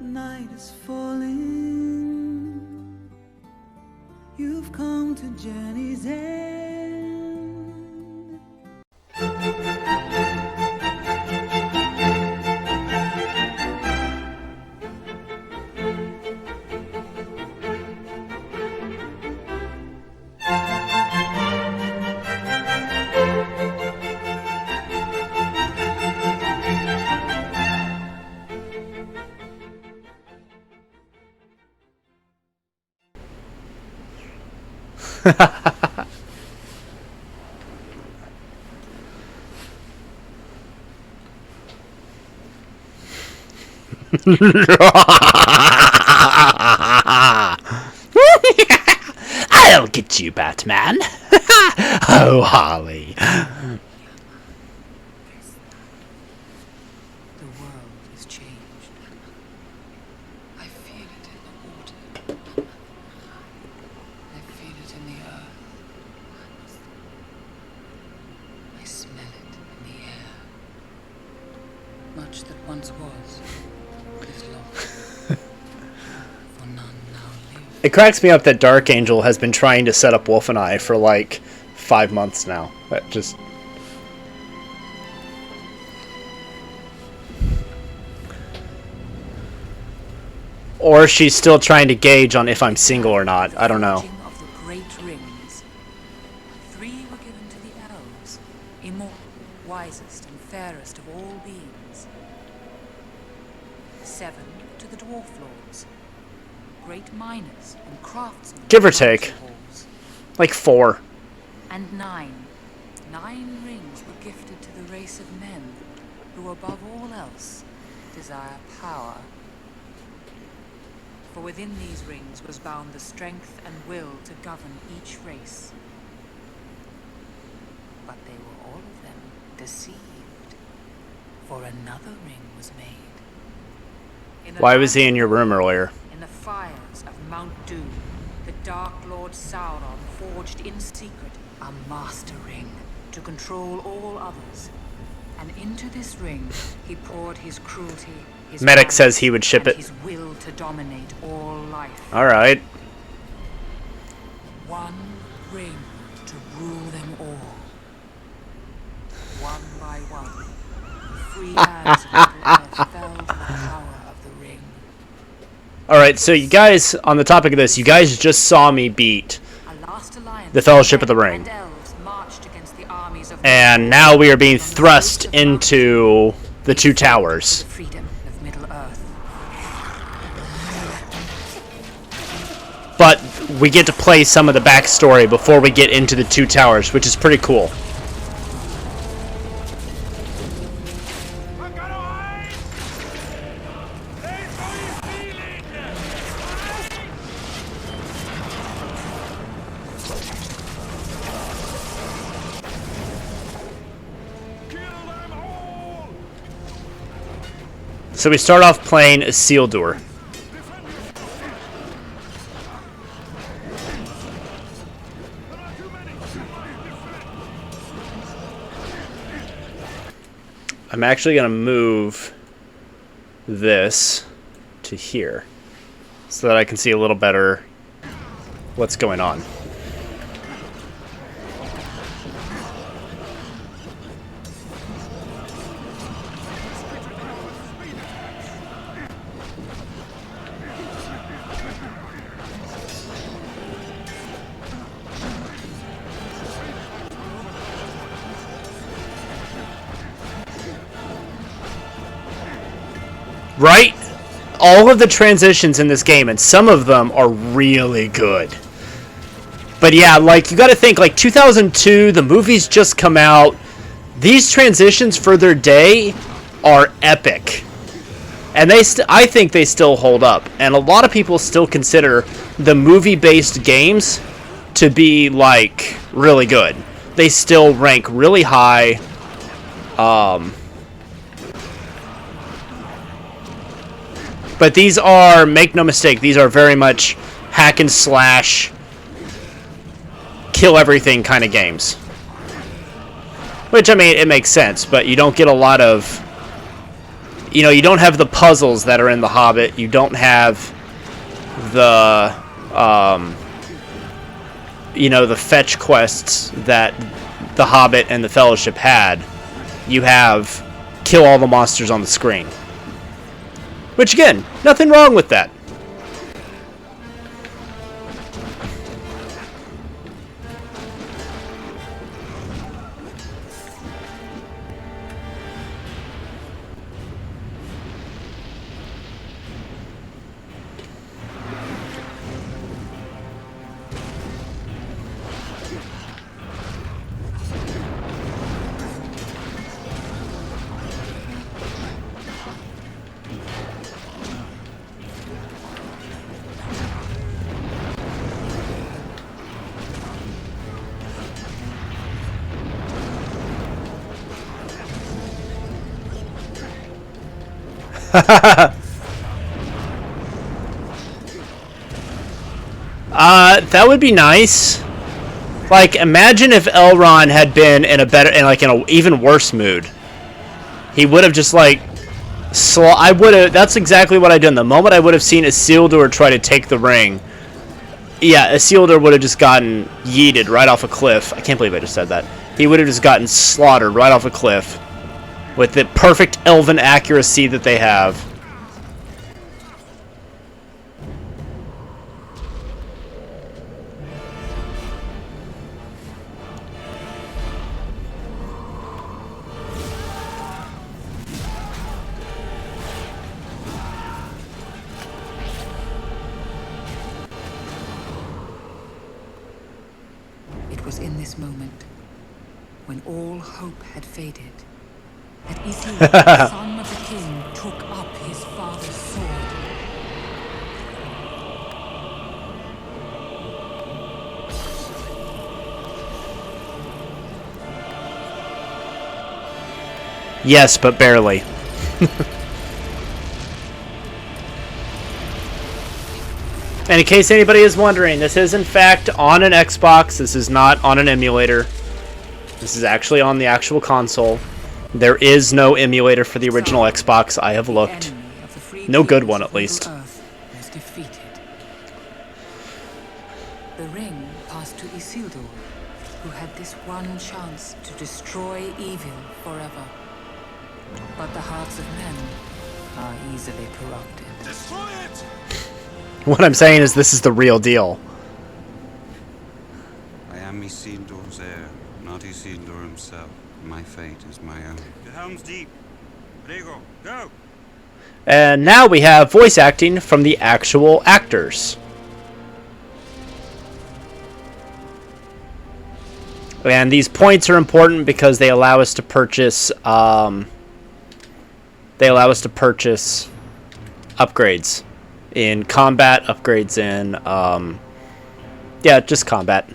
Night is falling. You've come to journey's end. I'll get you, Batman. Oh, Holly. The world has changed. I feel it in the water. I feel it in the earth. I smell it in the air. Much that once was is lost. For none now live. It cracks me up that Dark Angel has been trying to set up Wolfeneye for like 5 months now. That just... Or she's still trying to gauge on if I'm single or not. I don't know. Of the great rings. 3 were given to the elves, immortal, wisest and fairest of all beings. 7 to the dwarf lords, great miners and craftsmen. Give or take. Like 4. And 9 rings were gifted to the race of men, who above all else desire power. For within these rings was bound the strength and will to govern each race. But they were all of them deceived, for another ring was made. Why was he in your room earlier? In the fires of Mount Doom, the Dark Lord Sauron forged in secret a master ring to control all others. And into this ring he poured his cruelty, his Medic power, says he would ship and it. his will to dominate all life. Alright. One ring to rule them all. One by one, the free lands of Middle-earth fell to the power of the ring. Alright, so you guys, on the topic of this, you guys just saw me beat A last alliance the Fellowship of the Ring. and elves marched against the armies of And now we are being thrust into the 2 towers. the freedom of Middle-earth. But we get to play some of the backstory before we get into the 2 towers, which is pretty cool. So we start off playing Isildur. I'm actually going to move this to here so that I can see a little better what's going on. Right? All of the transitions in this game, and some of them are really good. But yeah, like, you gotta think, like, 2002, the movie's just come out. These transitions for their day are epic. And I think they still hold up. And a lot of people still consider the movie-based games to be, like, really good. They still rank really high. But these are, make no mistake, these are very much hack and slash, kill everything kind of games. Which, I mean, it makes sense, but you don't get a lot of you know, you don't have the puzzles that are in The Hobbit. You don't have the, you know, the fetch quests that The Hobbit and the Fellowship had. You have kill all the monsters on the screen. Which, again, nothing wrong with that. That would be nice. Like, imagine if Elrond had been in a better, in an even worse mood. He would have just like, that's exactly what I done. The moment I would have seen Isildur try to take the ring, yeah, Isildur would have just gotten yeeted right off a cliff. I can't believe I just said that. He would have just gotten slaughtered right off a cliff with the perfect elven accuracy that they have. It was in this moment, when all hope had faded, that Isildur, the son of the king, took up his father's sword. Yes, but barely. And in case anybody is wondering, this is in fact on an Xbox. This is not on an emulator. This is actually on the actual console. There is no emulator for the original Xbox. I have looked. No good one, at least. Was defeated. The ring passed to Isildur, who had this one chance to destroy evil forever. But the hearts of men are easily corrupted. Destroy it! What I'm saying is this is the real deal. I am Isildur's heir, not Isildur himself. My fate is my own. The helm's deep. Rhaegar, go! And now we have voice acting from the actual actors. And these points are important because they allow us to purchase upgrades in combat, upgrades in yeah, just combat,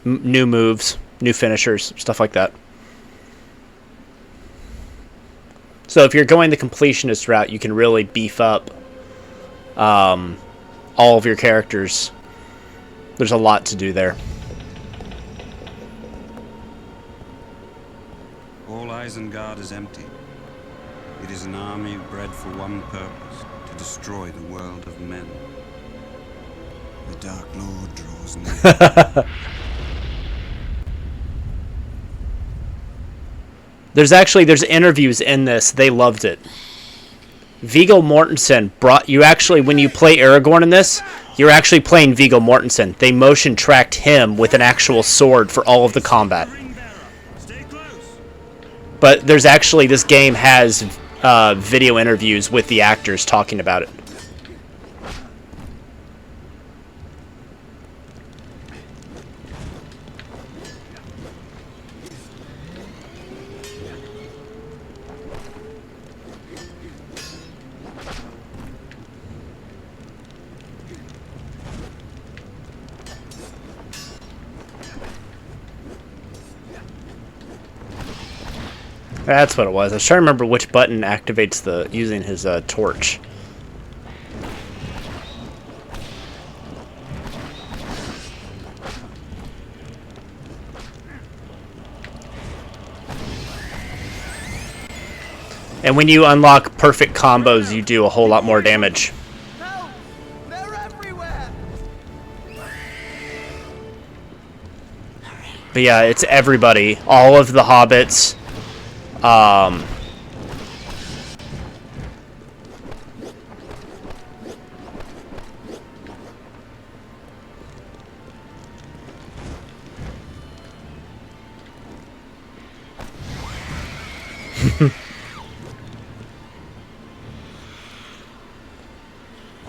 new moves, new finishers, stuff like that. So if you're going the completionist route, you can really beef up all of your characters. There's a lot to do there. All Isengard is empty. It is an army bred for one purpose, to destroy the world of men. The Dark Lord draws near. There's interviews in this. They loved it. Viggo Mortensen when you play Aragorn in this, you're actually playing Viggo Mortensen. They motion tracked him with an actual sword for all of the combat. But there's actually, this game has video interviews with the actors talking about it. That's what it was. I was trying to remember which button activates using his torch. And when you unlock perfect combos, you do a whole lot more damage. Help! They're everywhere! But yeah, it's everybody. All of the hobbits.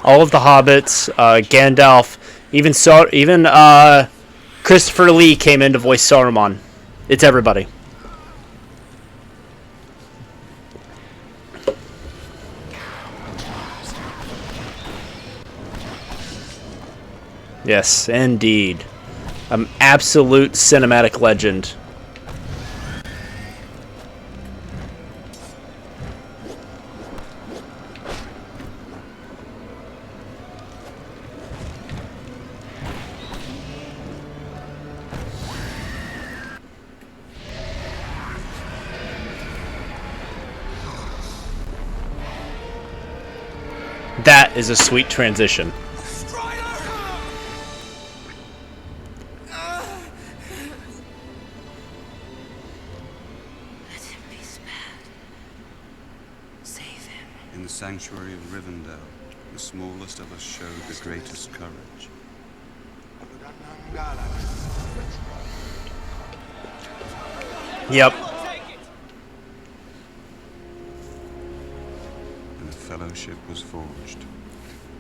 All of the hobbits, Gandalf, even Christopher Lee came in to voice Saruman. It's everybody. Yes, indeed. An absolute cinematic legend. That is a sweet transition. Let him be spared. Save him. In the sanctuary of Rivendell, the smallest of us showed the greatest courage. Yep. And a fellowship was forged.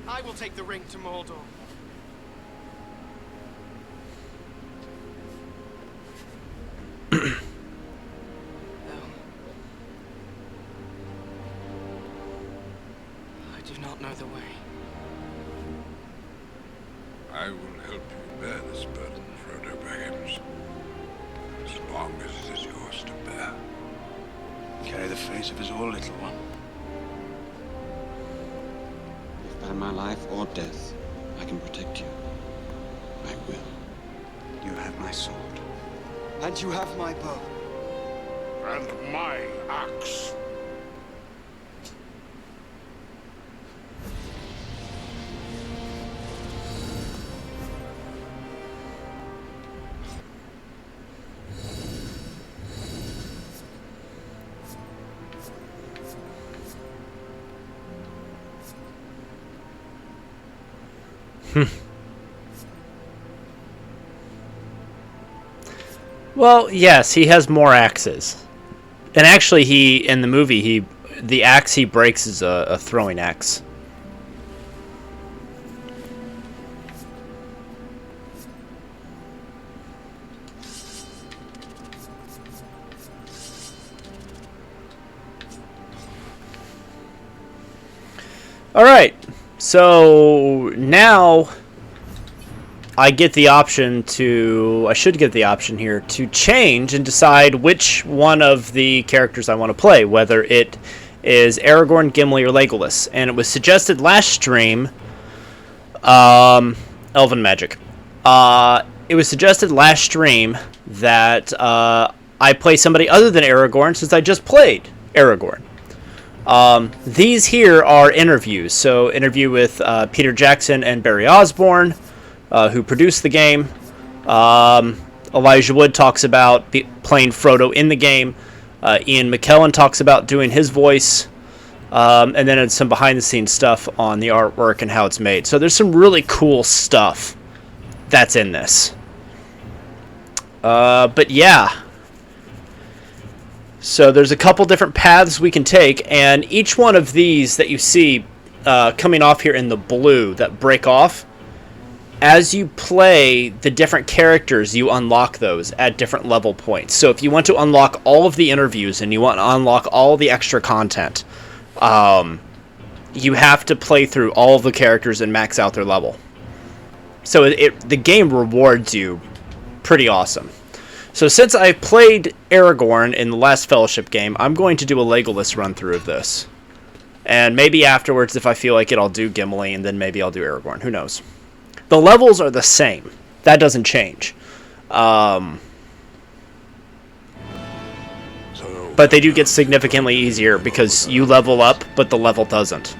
I will take the ring to Mordor. No. I do not know the way. I will help you bear this burden, Frodo Baggins. As long as it is yours to bear. Carry the face of us all, little one. If by my life or death I can protect you, I will. You have my sword. And you have my bow. And my axe. Well, yes, he has more axes. And actually, in the movie, the axe he breaks is a throwing axe. Alright, so now I get the option I should get the option here to change and decide which one of the characters I want to play, whether it is Aragorn, Gimli, or Legolas. And it was suggested last stream, Elven Magic. It was suggested last stream that I play somebody other than Aragorn since I just played Aragorn. These here are interviews. So interview with Peter Jackson and Barry Osborne, who produced the game. Elijah Wood talks about playing Frodo in the game. Ian McKellen talks about doing his voice. And then it's some behind-the-scenes stuff on the artwork and how it's made. So there's some really cool stuff that's in this. But yeah. So there's a couple different paths we can take, and each one of these that you see coming off here in the blue that break off, as you play the different characters, you unlock those at different level points. So if you want to unlock all of the interviews and you want to unlock all the extra content, you have to play through all of the characters and max out their level. So the game rewards you pretty awesome. So since I played Aragorn in the last Fellowship game, I'm going to do a Legolas run-through of this. And maybe afterwards, if I feel like it, I'll do Gimli, and then maybe I'll do Aragorn. Who knows? The levels are the same. That doesn't change. So, but they do get significantly easier because you level up, but the level doesn't.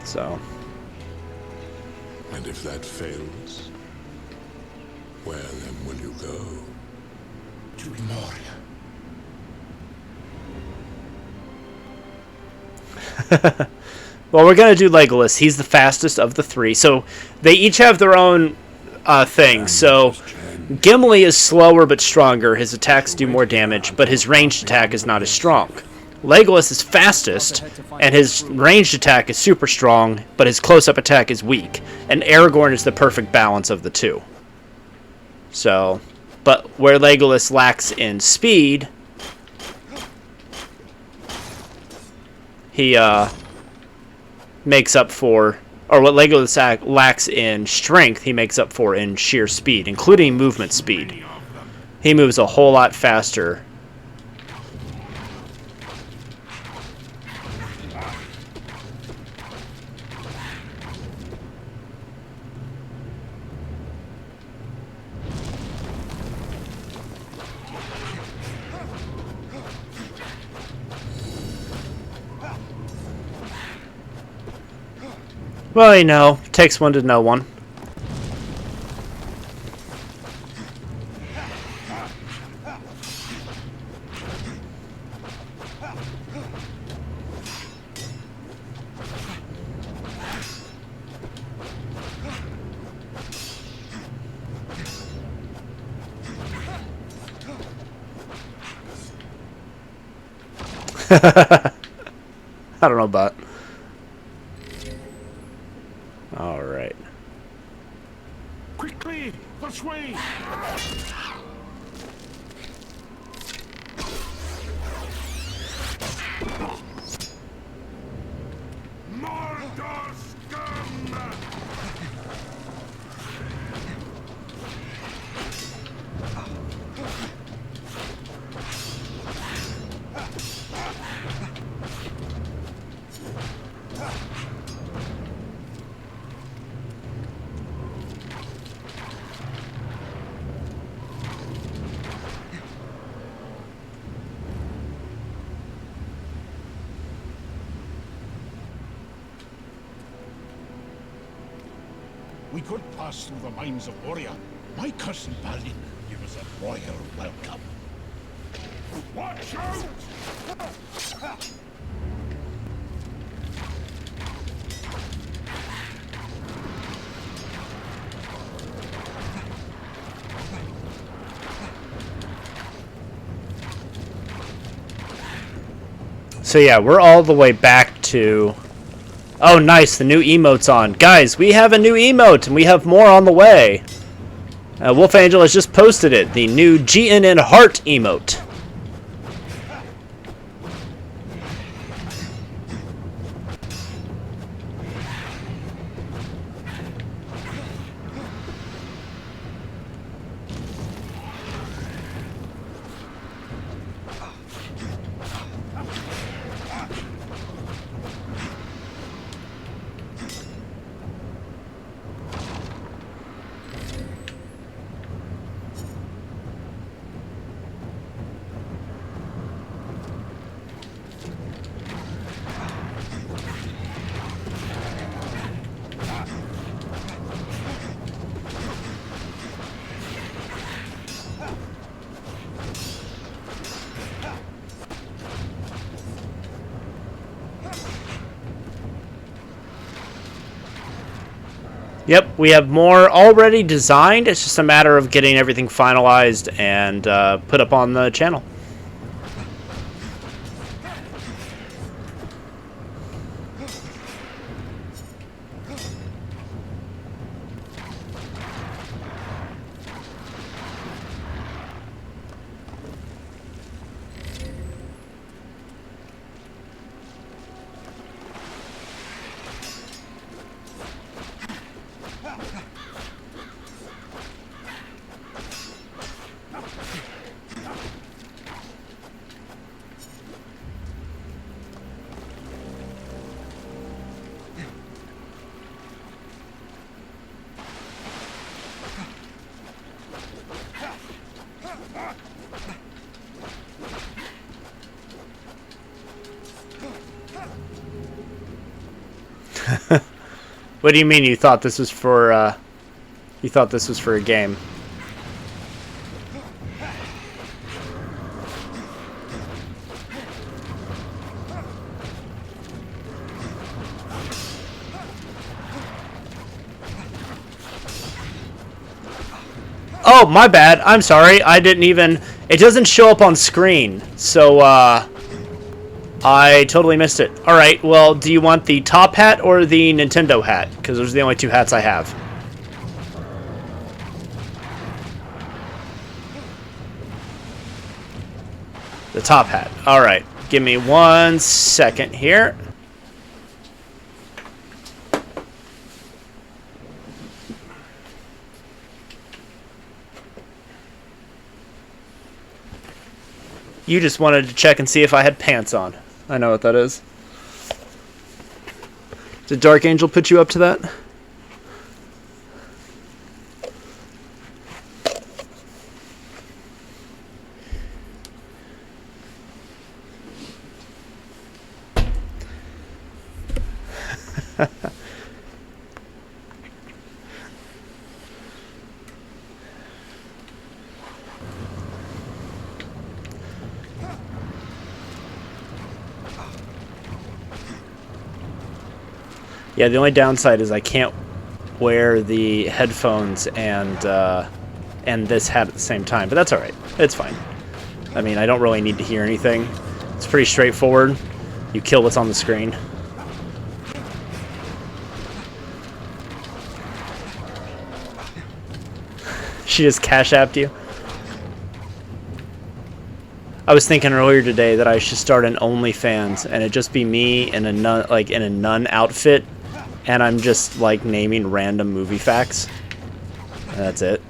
So. And if that fails, where then will you go? To Moria. Well, we're gonna do Legolas. He's the fastest of the three. So they each have their own things. So Gimli is slower but stronger. His attacks do more damage, but his ranged attack is not as strong. Legolas is fastest, and his ranged attack is super strong, but his close-up attack is weak. And Aragorn is the perfect balance of the two. So, but where Legolas lacks in speed, he makes up for, or what Legolas lacks in strength, he makes up for in sheer speed, including movement speed. He moves a whole lot faster. Well, you know, it takes one to know one. I don't know about. All right. Quickly, this way. Mordor scum! We could pass through the mines of Moria. My cousin Balin give us a royal welcome. Watch out! So yeah, we're all the way back to... Oh, nice, the new emote's on. Guys, we have a new emote, and we have more on the way. Wolf Angel has just posted it, the new GNN heart emote. Yep, we have more already designed. It's just a matter of getting everything finalized and put up on the channel. What do you mean you thought this was for, you thought this was for a game? Oh, my bad. I'm sorry. I didn't even... It doesn't show up on screen. So, I totally missed it. Alright, well, do you want the top hat or the Nintendo hat? Because those are the only two hats I have. The top hat. Alright. Give me 1 second here. You just wanted to check and see if I had pants on. I know what that is. Did Dark Angel put you up to that? Yeah, the only downside is I can't wear the headphones and this hat at the same time, but that's all right. It's fine. I mean, I don't really need to hear anything. It's pretty straightforward. You kill what's on the screen. She just cash apped you. I was thinking earlier today that I should start an OnlyFans and it just be me in a nun, like in a nun outfit, and I'm just like naming random movie facts. And that's it.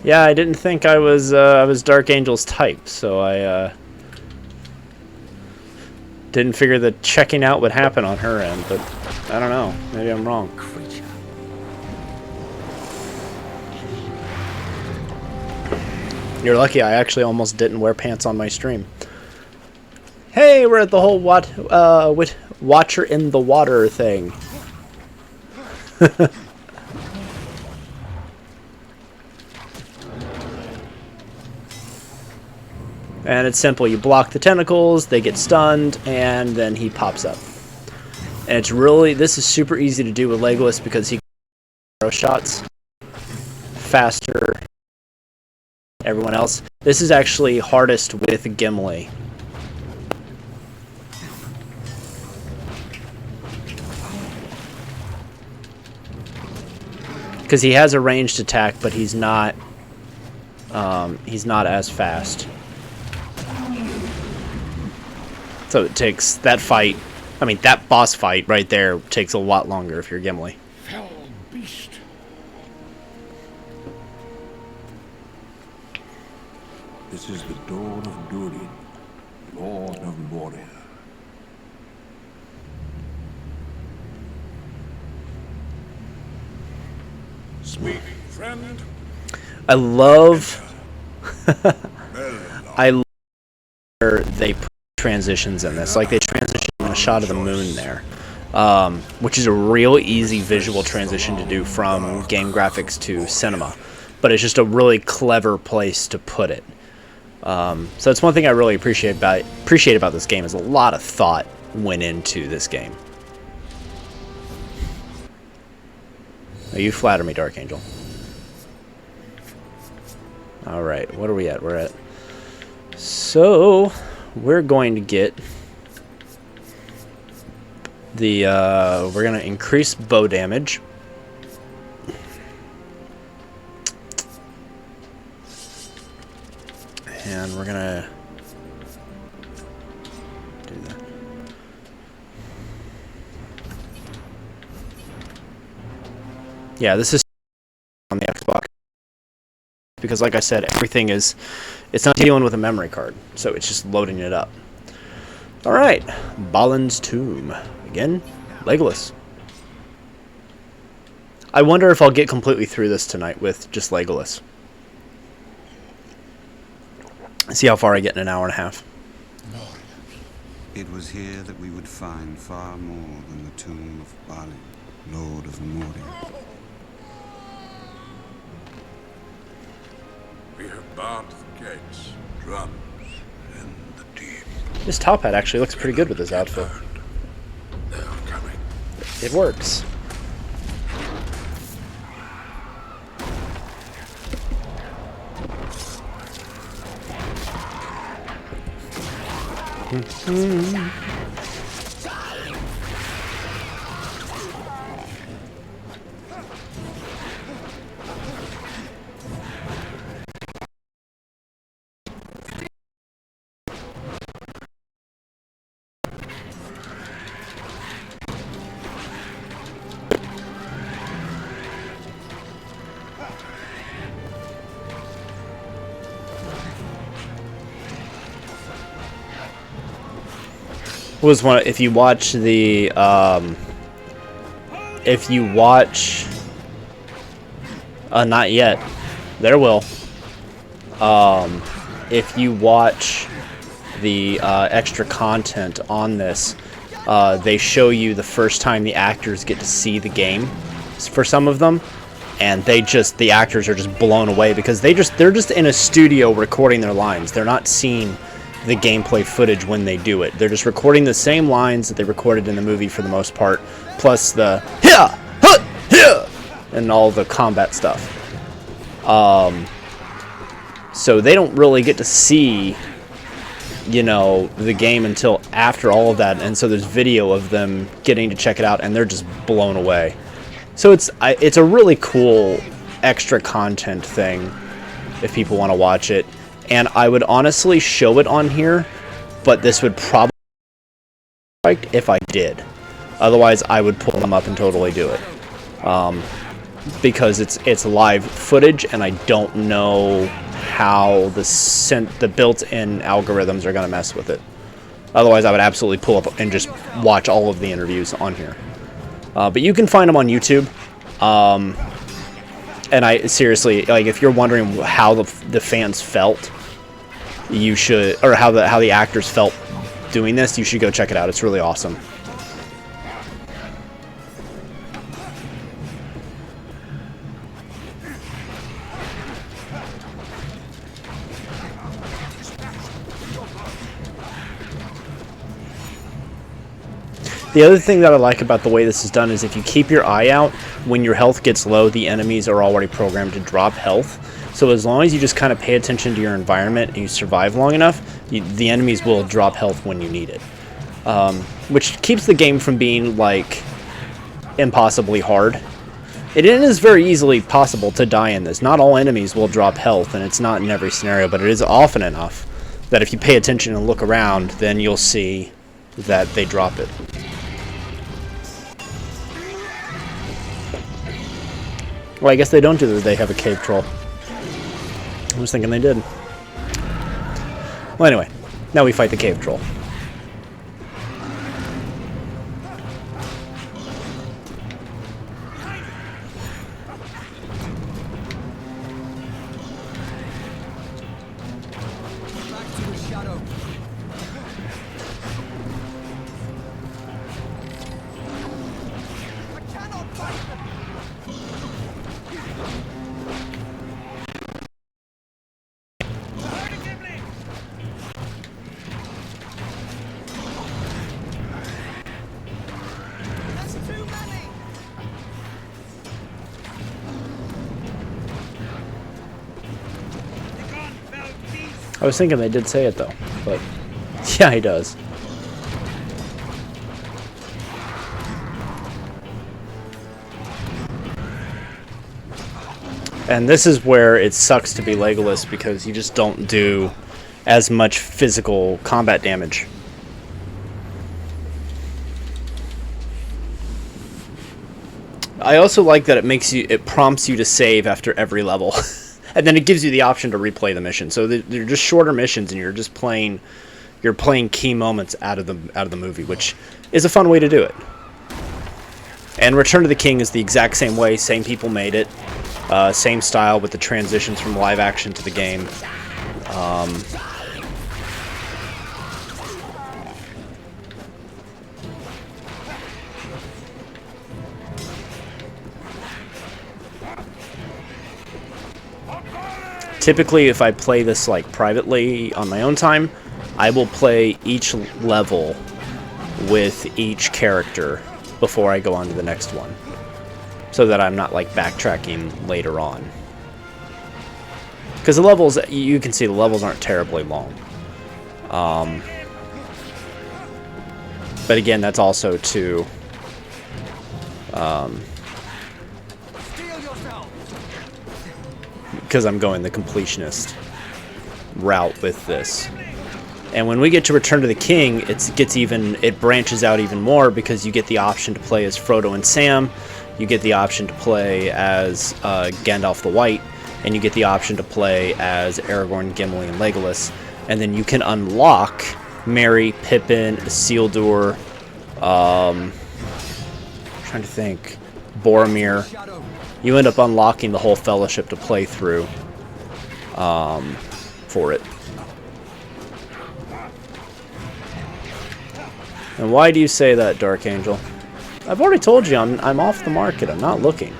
Yeah, I didn't think I was Dark Angel's type, so I didn't figure that checking out would happen on her end, but I don't know. Maybe I'm wrong. You're lucky I actually almost didn't wear pants on my stream. Hey, we're at the whole Watcher in the Water thing. And it's simple. You block the tentacles, they get stunned, and then he pops up. And it's really... This is super easy to do with Legolas because he can arrow shots faster than everyone else. This is actually hardest with Gimli. Because he has a ranged attack, but he's not as fast. So it takes that fight, I mean, that boss fight right there takes a lot longer if you're Gimli. Fell beast. This is the dawn of Durin, Lord of Moria. Speak, friend. I love... I love where they put transitions in this. Like, they transition in a shot of the moon there. Which is a real easy visual transition to do from game graphics to cinema. But it's just a really clever place to put it. So it's one thing I really appreciate about this game is a lot of thought went into this game. Oh, you flatter me, Dark Angel. Alright, what are we at? We're at... So, we're going to get the, we're going to increase bow damage. And we're going to do that. Yeah, this is on the Xbox. Because like I said, everything is, it's not dealing with a memory card, so it's just loading it up. Alright, Balin's Tomb. Again, Legolas. I wonder if I'll get completely through this tonight with just Legolas. See how far I get in an hour and a half. It was here that we would find far more than the tomb of Balin, Lord of Moria. We have barred the gates, drums in the deep. This top hat actually looks pretty good with this outfit. They are coming. It works. Was one if you watch the not yet, there will if you watch the extra content on this, they show you the first time the actors get to see the game for some of them, and the actors are just blown away because they're just in a studio recording their lines. They're not seeing the gameplay footage when they do it. They're just recording the same lines that they recorded in the movie for the most part, plus the yeah, hut, yeah, and all the combat stuff. So they don't really get to see, you know, the game until after all of that, and so there's video of them getting to check it out, and they're just blown away. So it's a really cool extra content thing if people want to watch it. And I would honestly show it on here, but this would probably be if I did. Otherwise, I would pull them up and totally do it. Because it's live footage, and I don't know how the built-in algorithms are going to mess with it. Otherwise, I would absolutely pull up and just watch all of the interviews on here. But you can find them on YouTube. And I seriously, like, if you're wondering how the fans felt, you should, or how the actors felt doing this, you should go check it out. It's really awesome. The other thing that I like about the way this is done is if you keep your eye out, when your health gets low, the enemies are already programmed to drop health. So as long as you just kind of pay attention to your environment and you survive long enough, the enemies will drop health when you need it. Which keeps the game from being, like, impossibly hard. It is very easily possible to die in this. Not all enemies will drop health, and it's not in every scenario, but it is often enough that if you pay attention and look around, then you'll see that they drop it. Well, I guess they don't do that. They have a cave troll. I was thinking they did. Well, anyway, now we fight the cave troll. I was thinking they did say it though, but yeah, he does. And this is where it sucks to be Legolas, because you just don't do as much physical combat damage. I also like that it prompts you to save after every level. And then it gives you the option to replay the mission. So they're just shorter missions, and you're you're playing key moments out of the movie, which is a fun way to do it. And Return of the King is the exact same way. Same people made it. Same style with the transitions from live action to the game. Typically, if I play this like privately on my own time, I will play each level with each character before I go on to the next one, so that I'm not like backtracking later on. Because the levels, you can see the levels aren't terribly long. But again, that's also to because I'm going the completionist route with this. And when we get to Return to the King, it branches out even more, because you get the option to play as Frodo and Sam, you get the option to play as Gandalf the White, and you get the option to play as Aragorn, Gimli, and Legolas. And then you can unlock Merry, Pippin, Isildur, trying to think, Boromir. You end up unlocking the whole Fellowship to play through for it. And why do you say that, Dark Angel? I've already told you I'm off the market. I'm not looking.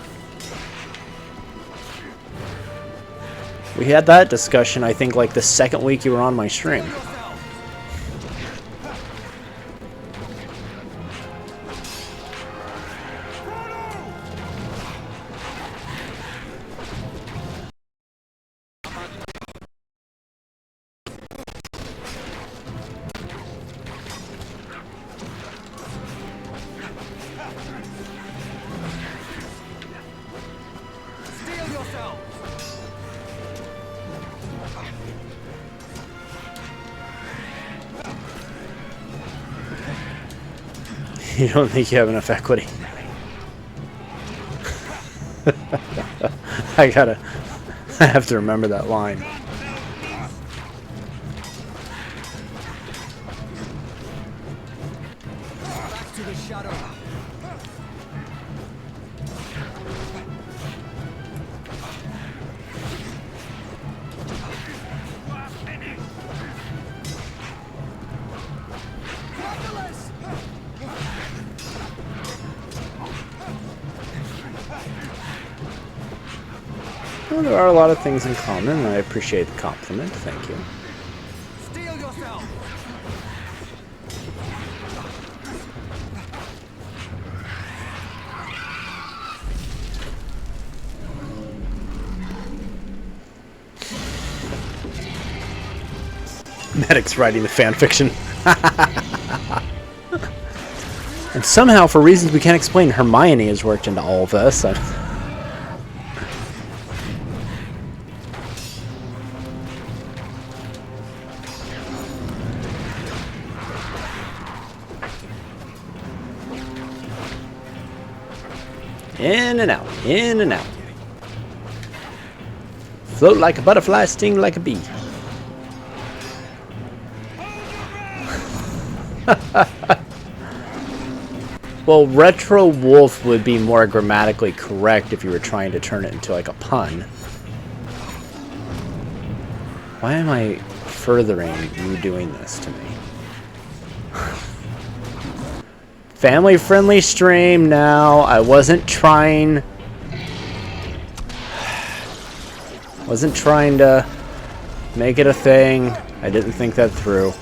We had that discussion, I think, like the second week you were on my stream. You don't think you have enough equity? I have to remember that line. Back to the shadow. Well, there are a lot of things in common, and I appreciate the compliment. Thank you. Steel yourself. Medic's writing the fan fiction. And somehow, for reasons we can't explain, Hermione has worked into all of this. In and out, in and out. Float like a butterfly, sting like a bee. Well, retro wolf would be more grammatically correct if you were trying to turn it into like a pun. Why am I furthering you doing this to me? Family-friendly stream now. I wasn't trying to make it a thing. I didn't think that through.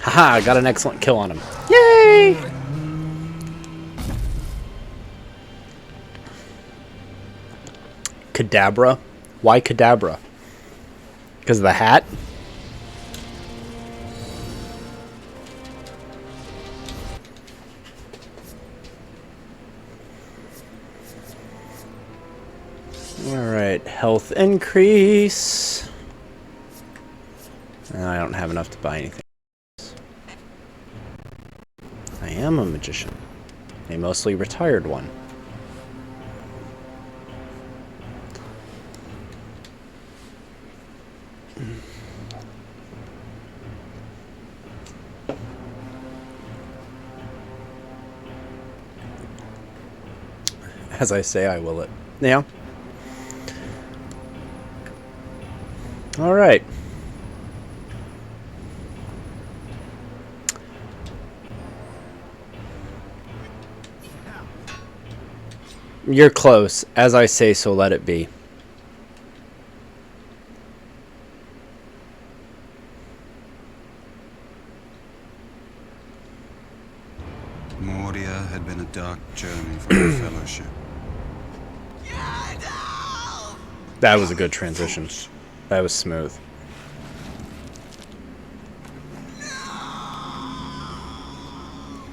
Haha, got an excellent kill on him. Yay! Kadabra? Why Kadabra? Because of the hat? Alright, health increase. And I don't have enough to buy anything. I am a magician. A mostly retired one. As I say, I will it. Yeah. All right. You're close. As I say, so let it be. Moria had been a dark journey for the Fellowship. That was a good transition. That was smooth.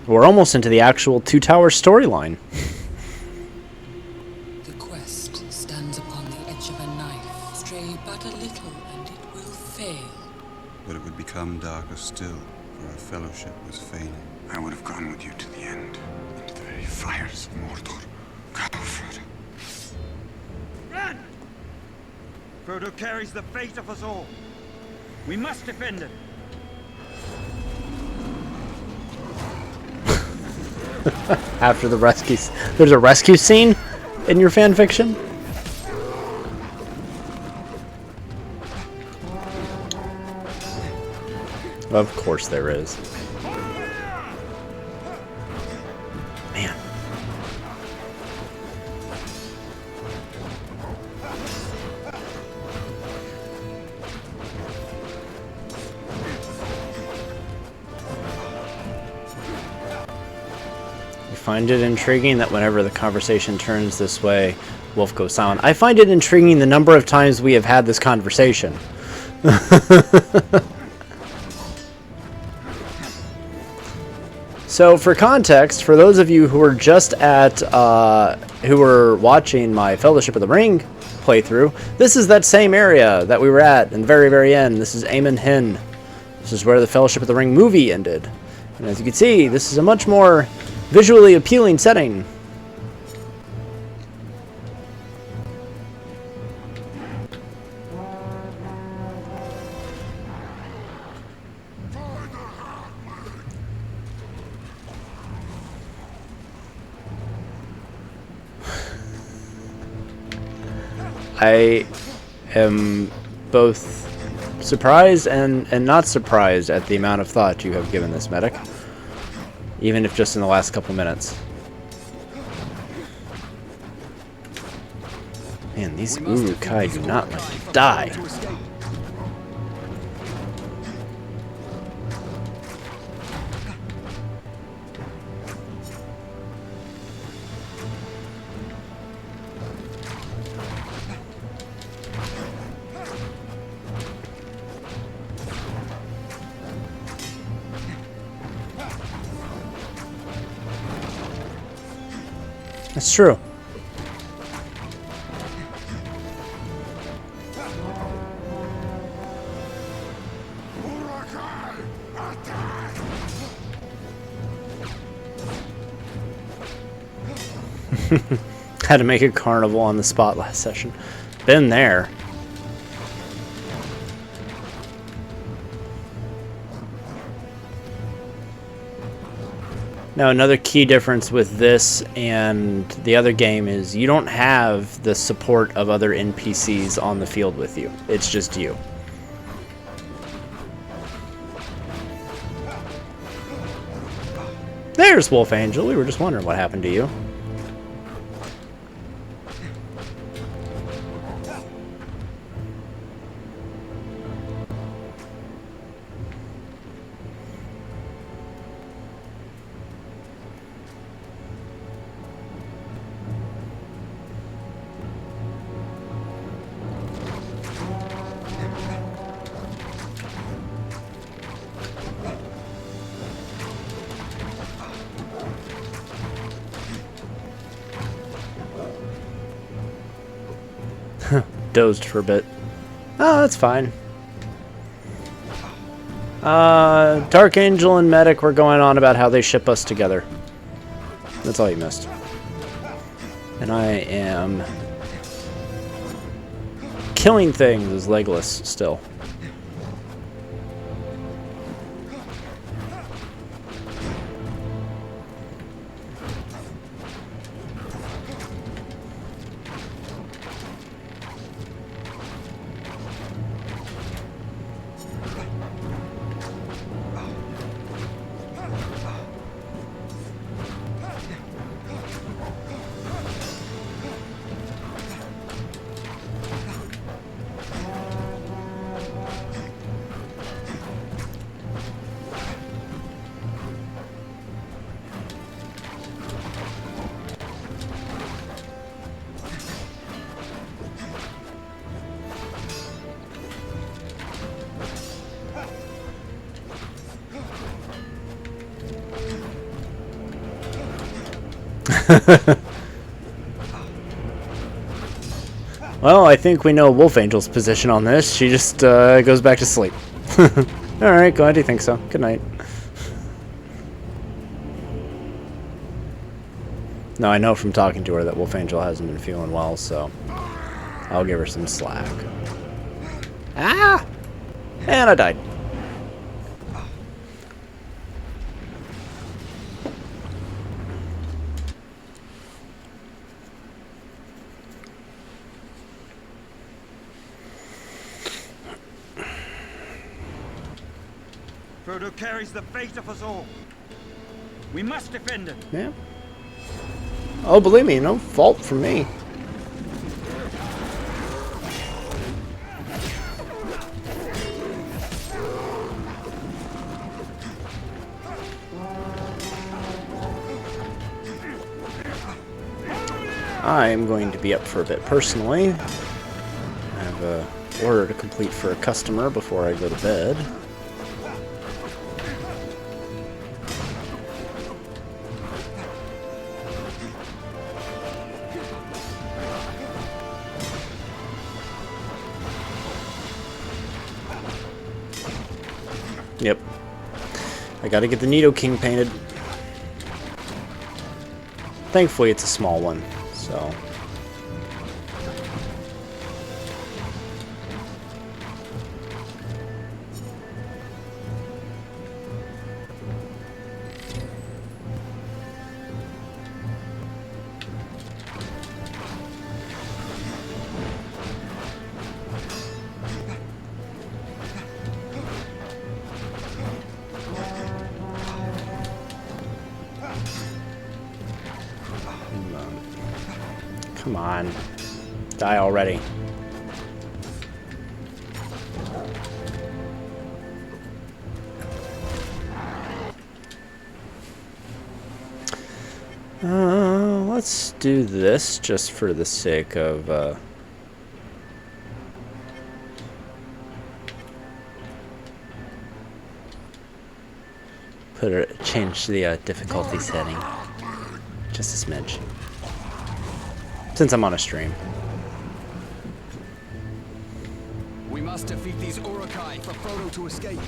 We're almost into the actual Two Towers storyline. The quest stands upon the edge of a knife. Stray but a little, and it will fail. But it would become darker still, for our Fellowship was fading. I would have gone with you to the end, into the very fires of Mordor. Go, Frodo. Run! Frodo carries the fate of us all. We must defend it. After the rescue, there's a rescue scene in your fan fiction? Of course there is. Man. I find it intriguing that whenever the conversation turns this way, Wolf goes silent. I find it intriguing the number of times we have had this conversation. So, for context, for those of you who are just who are watching my Fellowship of the Ring playthrough, this is that same area that we were at in the very, very end. This is Amon Hen. This is where the Fellowship of the Ring movie ended. And as you can see, this is a much more visually appealing setting. I am both surprised and not surprised at the amount of thought you have given this medic. Even if just in the last couple minutes. Man, these Uruk-hai do not let you die. That's true. Had to make a carnival on the spot last session. Been there. Now, another key difference with this and the other game is you don't have the support of other NPCs on the field with you. It's just you. There's Wolf Angel. We were just wondering what happened to you. dozed for a bit. Oh, that's fine. Dark Angel and Medic were going on about how they ship us together. That's all you missed. And I am killing things as Legolas still. Well, I think we know Wolf Angel's position on this. She just goes back to sleep. Alright, glad you think so. Good night. No, I know from talking to her that Wolf Angel hasn't been feeling well, so I'll give her some slack. Ah! And I died. Frodo carries the fate of us all. We must defend it. Yeah. Oh, believe me, no fault from me. I am going to be up for a bit personally. I have an order to complete for a customer before I go to bed. Yep. I gotta get the Nido King painted. Thankfully, it's a small one, so... Come on. Die already. Let's do this just for the sake of, change the difficulty setting. Just a smidge. Since I'm on a stream. We must defeat these Urukai for Frodo to escape.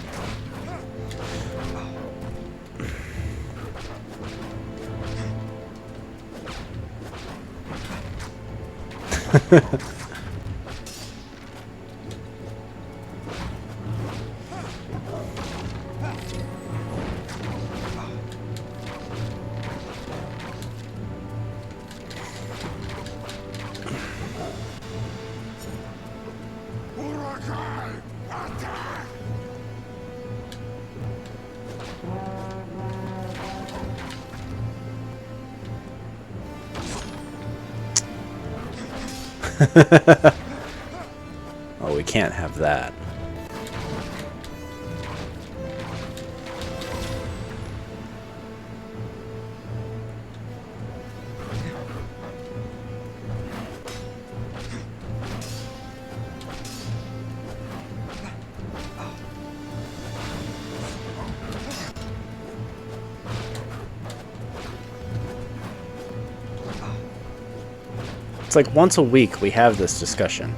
Oh, we can't have that. It's like once a week we have this discussion.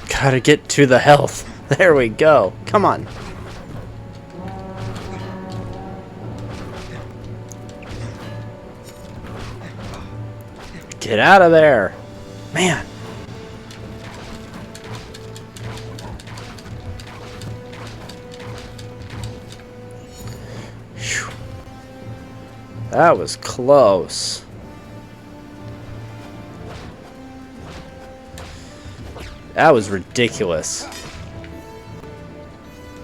Gotta get to the health. There we go. Come on. Get out of there. Man. Whew. That was close. That was ridiculous.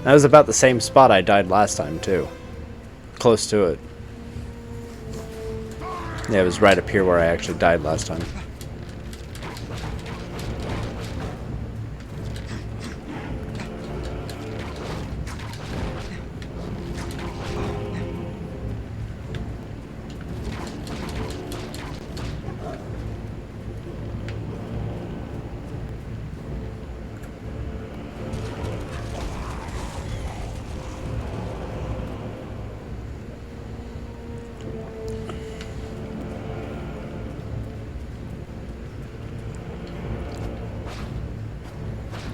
That was about the same spot I died last time, too. Close to it. Yeah, it was right up here where I actually died last time.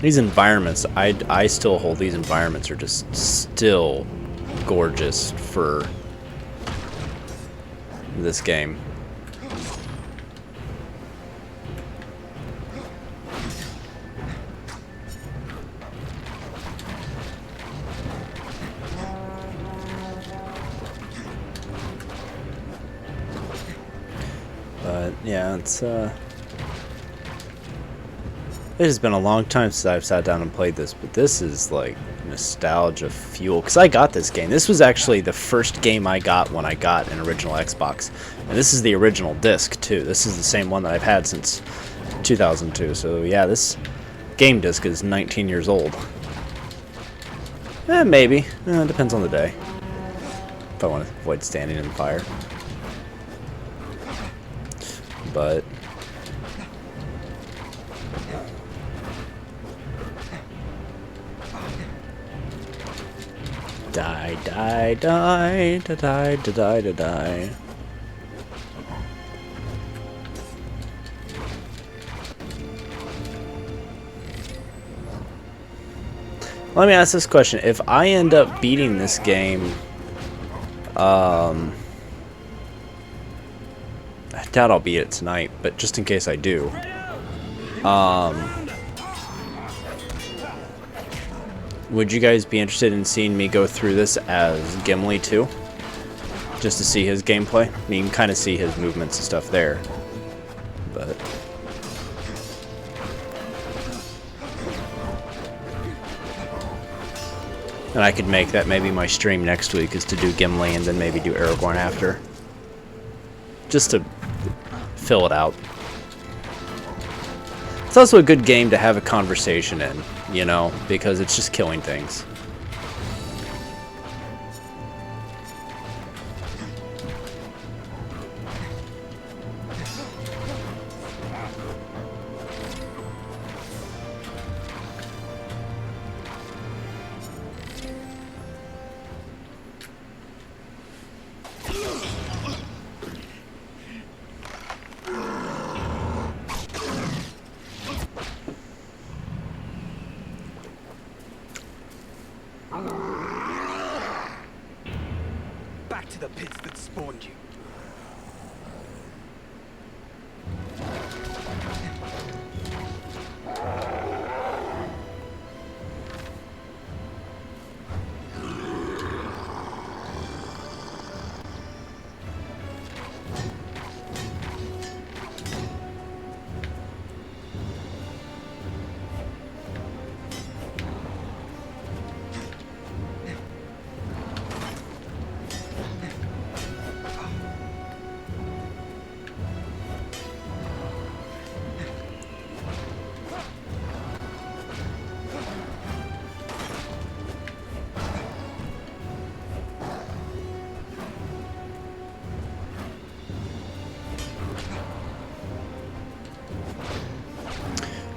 These environments, I still hold these environments are just still gorgeous for this game. But yeah, it's it has been a long time since I've sat down and played this, but this is like nostalgia fuel. Because I got this game. This was actually the first game I got when I got an original Xbox. And this is the original disc, too. This is the same one that I've had since 2002. So yeah, this game disc is 19 years old. Maybe. It depends on the day. If I want to avoid standing in the fire. But die, die, die, da, die, da, die, da, die. Let me ask this question. If I end up beating this game, I doubt I'll beat it tonight, but just in case I do, would you guys be interested in seeing me go through this as Gimli too? Just to see his gameplay? I mean, you can kind of see his movements and stuff there. But and I could make that maybe my stream next week is to do Gimli and then maybe do Aragorn after. Just to fill it out. It's also a good game to have a conversation in, you know, because it's just killing things. to the pits that spawned you.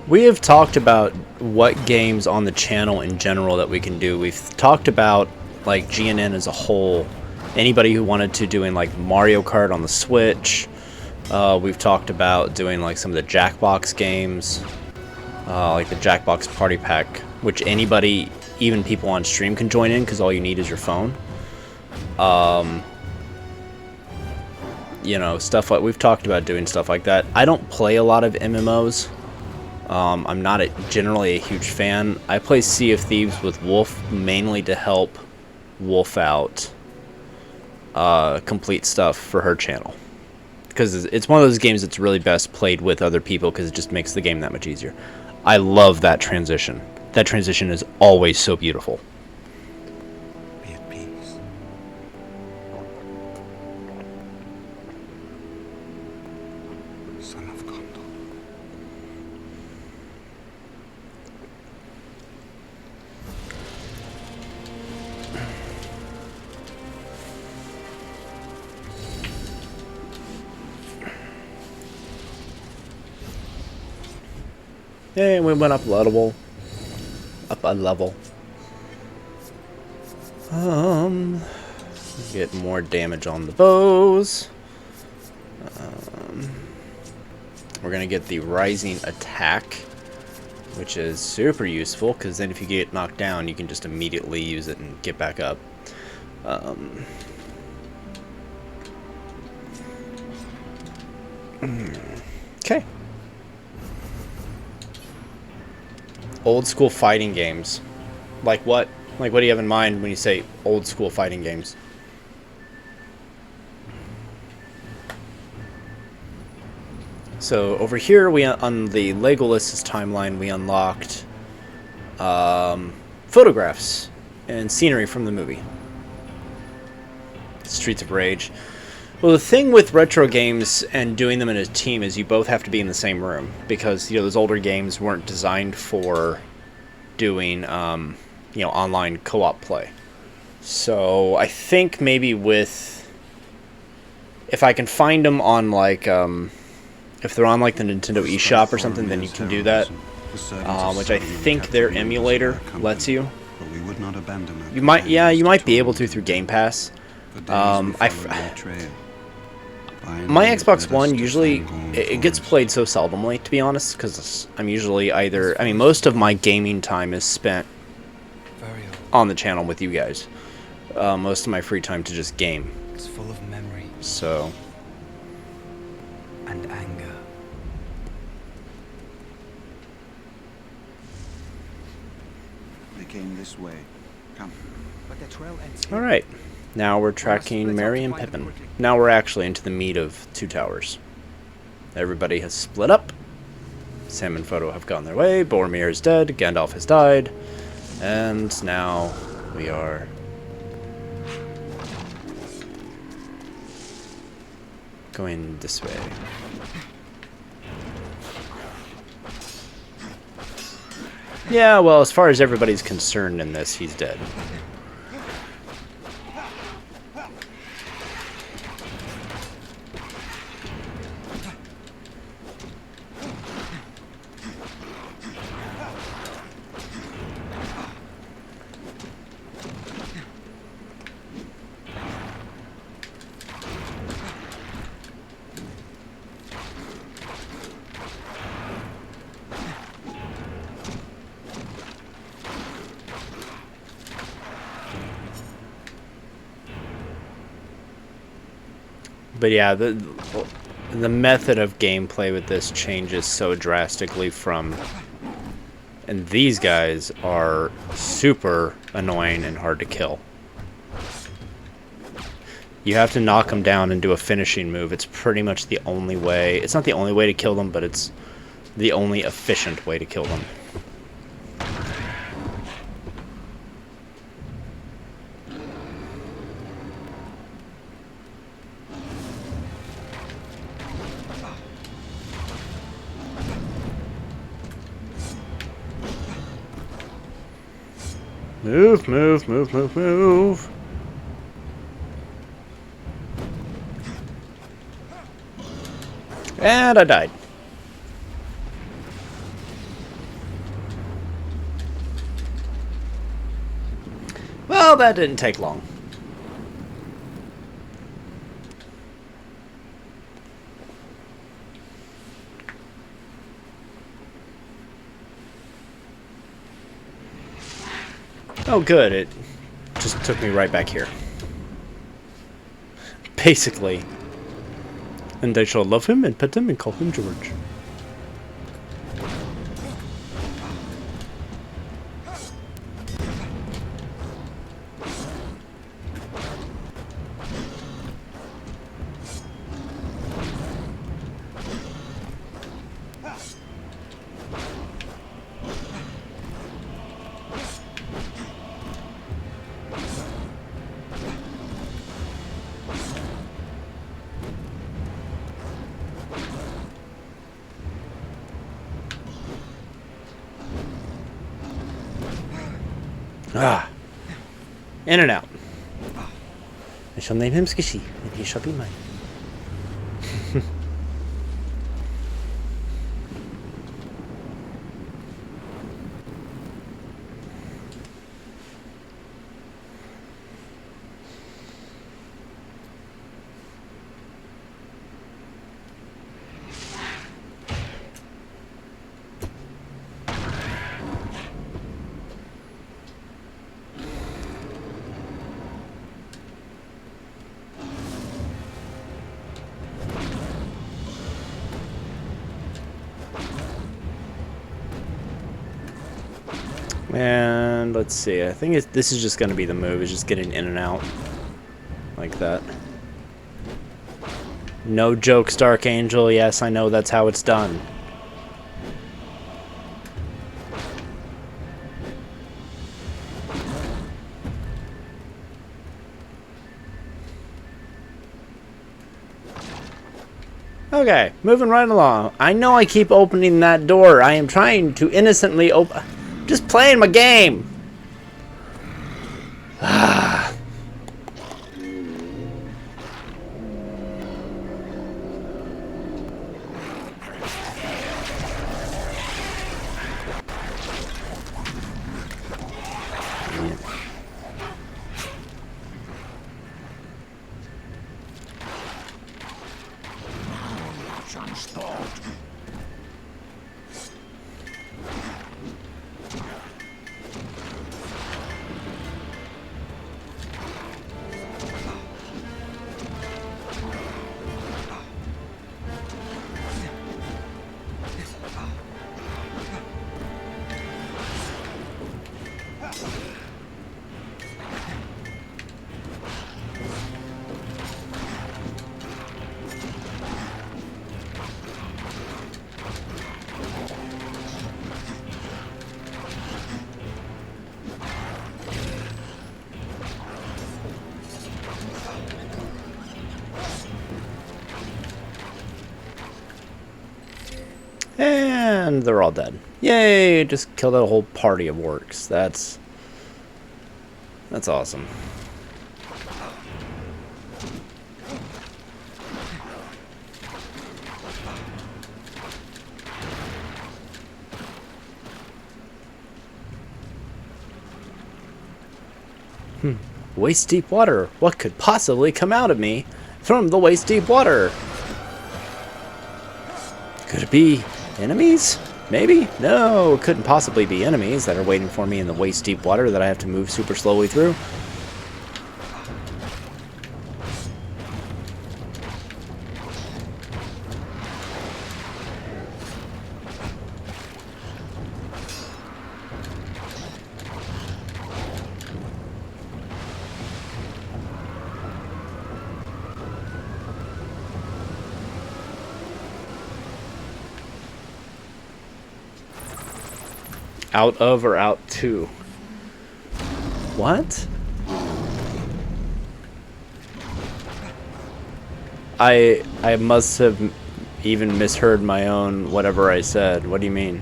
We have talked about what games on the channel in general that we can do. We've talked about like GNN as a whole. Anybody who wanted to doing like Mario Kart on the Switch. We've talked about doing like some of the Jackbox games, like the Jackbox Party Pack, which anybody, even people on stream, can join in because all you need is your phone. You know, stuff like we've talked about doing stuff like that. I don't play a lot of MMOs. I'm not generally a huge fan. I play Sea of Thieves with Wolf mainly to help Wolf out complete stuff for her channel. Because it's one of those games that's really best played with other people because it just makes the game that much easier. I love that transition. That transition is always so beautiful. Be at peace. Son of Condor. And we went up a level. Get more damage on the bows. We're gonna get the rising attack, which is super useful because then if you get knocked down, you can just immediately use it and get back up. Okay. Old school fighting games. Like what? Like what do you have in mind when you say old school fighting games? So over here, we on the Legolas' timeline, we unlocked photographs and scenery from the movie Streets of Rage. Well, the thing with retro games and doing them in a team is you both have to be in the same room because, you know, those older games weren't designed for doing, you know, online co-op play. So I think maybe with, if I can find them on like, if they're on like the Nintendo eShop or something, then you can do that. Which I think their emulator lets you. You might, yeah, you might be able to through Game Pass. My Xbox One usually it gets played so seldomly, to be honest, because I'm usually either, I mean, most of my gaming time is spent on the channel with you guys. Most of my free time to just game. It's full of memory So. and anger. They came this way. Come. But the trail ends here. All right. Now we're tracking Merry and Pippin. Now we're actually into the meat of Two Towers. Everybody has split up. Sam and Frodo have gone their way. Boromir is dead. Gandalf has died. And now we are going this way. Yeah, well, as far as everybody's concerned in this, he's dead. But yeah, the method of gameplay with this changes so drastically from... And these guys are super annoying and hard to kill. You have to knock them down and do a finishing move. It's pretty much the only way. It's not the only way to kill them, but it's the only efficient way to kill them. Move, move, move, move, move. And I died. Well, that didn't take long. Oh, good. It just took me right back here. Basically. And I shall love him and pet him and call him George. Ah. In and out. I shall name him Skishy, and he shall be mine. And let's see, I think this is just going to be the move, is just getting in and out like that. No jokes, Dark Angel. Yes, I know that's how it's done. Okay, moving right along. I know I keep opening that door. I am trying to innocently open... Just playing my game. Ah. And they're all dead. Yay! Just killed a whole party of orcs. That's awesome. Waist deep water. What could possibly come out of me from the waist deep water? Could it be enemies? Maybe? No, it couldn't possibly be enemies that are waiting for me in the waist deep water that I have to move super slowly through. Out of or out to? What? I must have even misheard my own whatever I said. What do you mean?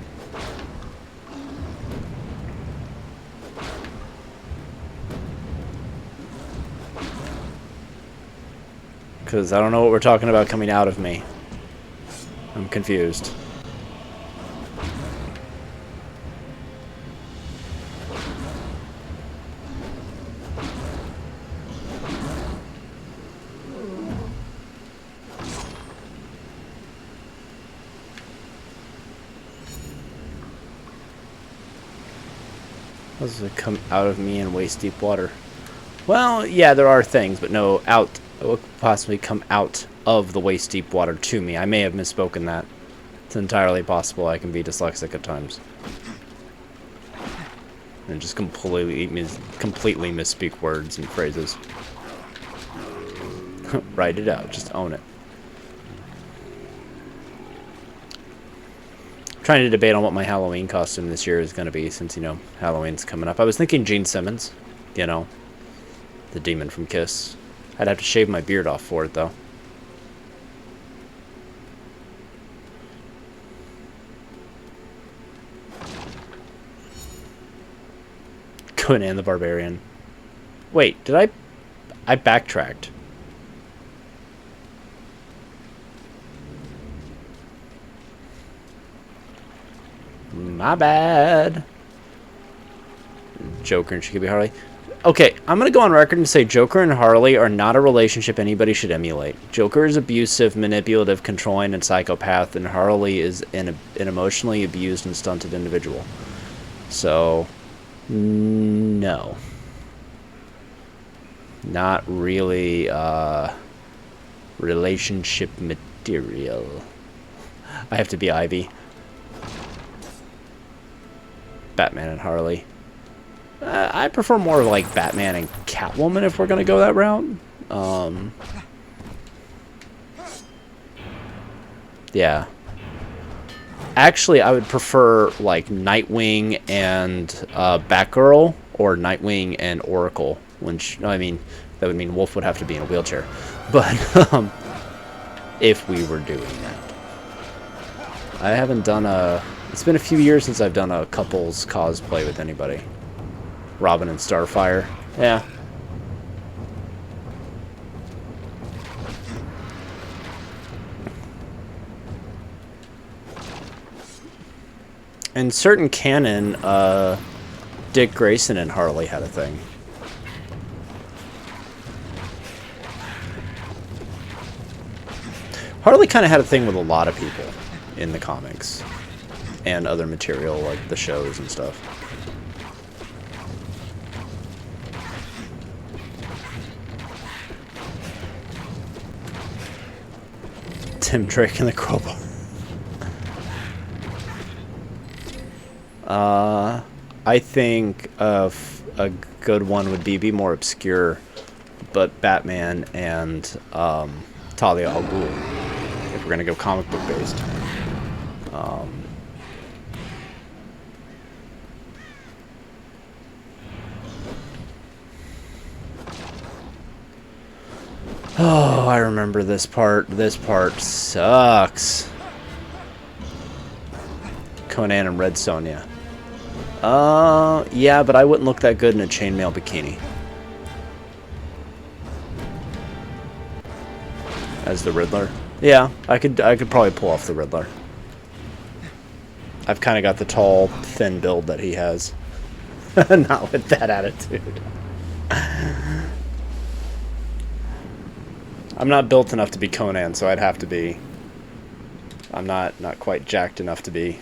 Because I don't know what we're talking about coming out of me. I'm confused. How does it come out of me in waist deep water? Well, yeah, there are things, but no, out. It would possibly come out of the waist deep water to me. I may have misspoken that. It's entirely possible. I can be dyslexic at times. And just completely misspeak words and phrases. Write it out. Just own it. Trying to debate on what my Halloween costume this year is going to be, since, you know, Halloween's coming up. I was thinking Gene Simmons, you know, the demon from Kiss. I'd have to shave my beard off for it, though. Conan the Barbarian. Wait, did I backtracked. My bad. Joker and she could be Harley. Okay, I'm going to go on record and say Joker and Harley are not a relationship anybody should emulate. Joker is abusive, manipulative, controlling, and psychopath, and Harley is an emotionally abused and stunted individual. So, no. Not really relationship material. I have to be Ivy. Batman and Harley. I prefer more of like Batman and Catwoman if we're gonna go that route. Yeah. Actually, I would prefer like Nightwing and Batgirl, or Nightwing and Oracle. I mean, that would mean Wolf would have to be in a wheelchair. But if we were doing that, I haven't done a. It's been a few years since I've done a couples cosplay with anybody. Robin and Starfire. Yeah. In certain canon, Dick Grayson and Harley had a thing. Harley kind of had a thing with a lot of people in the comics and other material like the shows and stuff. Tim Drake and the Crowbar. I think a good one would be more obscure, but Batman and Talia al Ghul, if we're gonna go comic book based. Oh, I remember this part. This part sucks. Conan and Red Sonja. Yeah, but I wouldn't look that good in a chainmail bikini. As the Riddler. Yeah, I could probably pull off the Riddler. I've kind of got the tall, thin build that he has. Not with that attitude. I'm not built enough to be Conan, so I'd have to be... I'm not quite jacked enough to be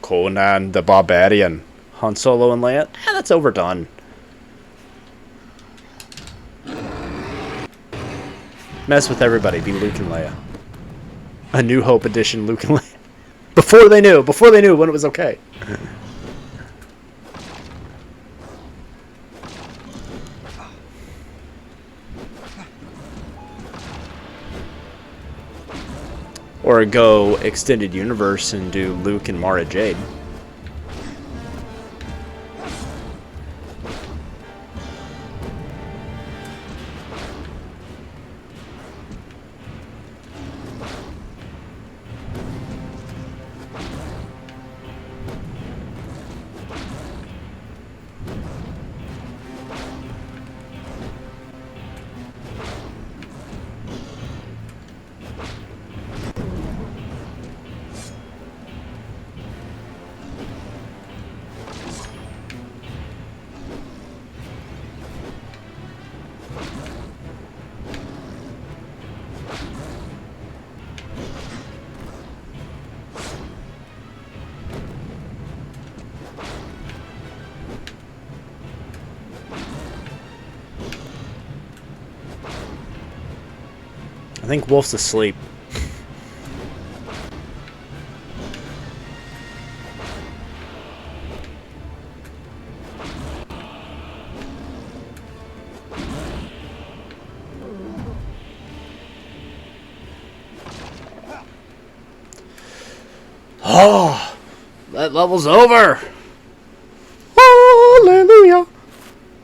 Conan the Barbarian. Han Solo and Leia? That's overdone. Mess with everybody, be Luke and Leia. A New Hope edition Luke and Leia. Before they knew when it was okay. Or go extended universe and do Luke and Mara Jade. I think Wolf's asleep. Oh, that level's over. Hallelujah.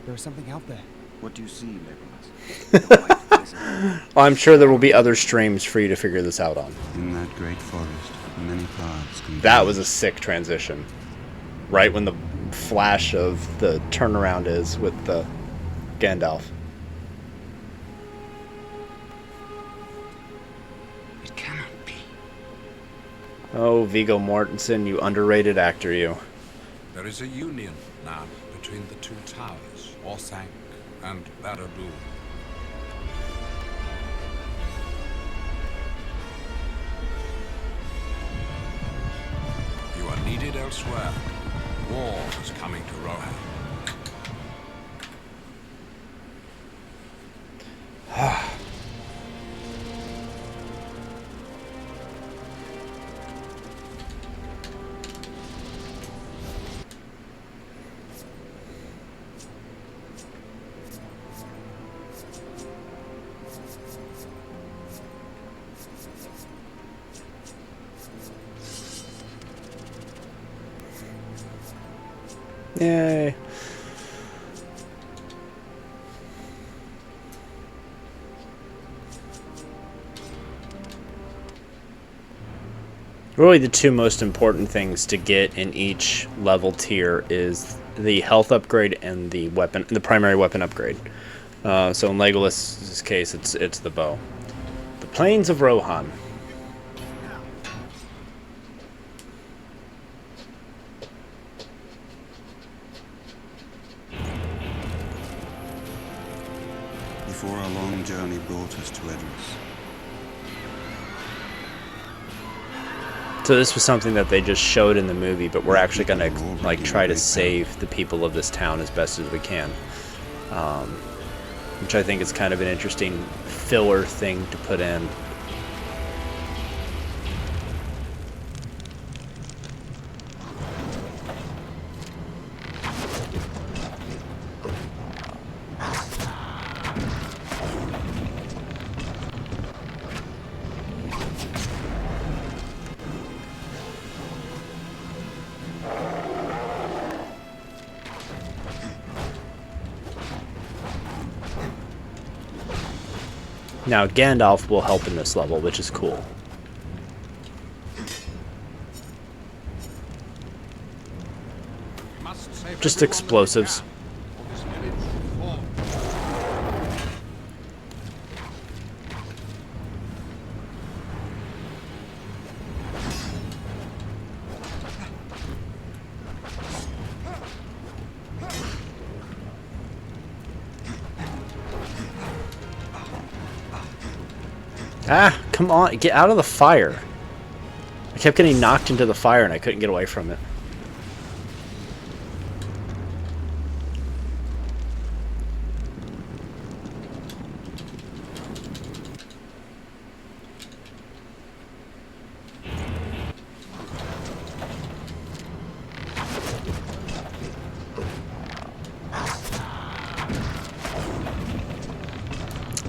There was something out there. What do you see, Legolas? I'm sure there will be other streams for you to figure this out on. In that great forest, many paths converge. That was a sick transition. Right when the flash of the turnaround is with the Gandalf. It cannot be. Oh, Viggo Mortensen, you underrated actor, you. There is a union now between the two towers, Orthanc and Barad-dûr. You are needed elsewhere. War is coming to Rohan. Yay. Really, the two most important things to get in each level tier is the health upgrade and the weapon, the primary weapon upgrade. So in Legolas' case, it's the bow. The Plains of Rohan. Before our long journey brought us to Edris. So this was something that they just showed in the movie, but we're actually gonna like try to save the people of this town as best as we can, which I think is kind of an interesting filler thing to put in. Now Gandalf will help in this level, which is cool. Just explosives. Ah, come on, get out of the fire. I kept getting knocked into the fire and I couldn't get away from it.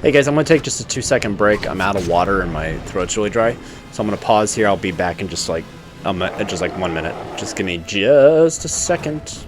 Hey guys, I'm going to take just a 2-second break. I'm out of water and my throat's really dry. So I'm going to pause here. I'll be back in just like 1 minute. Just give me just a second.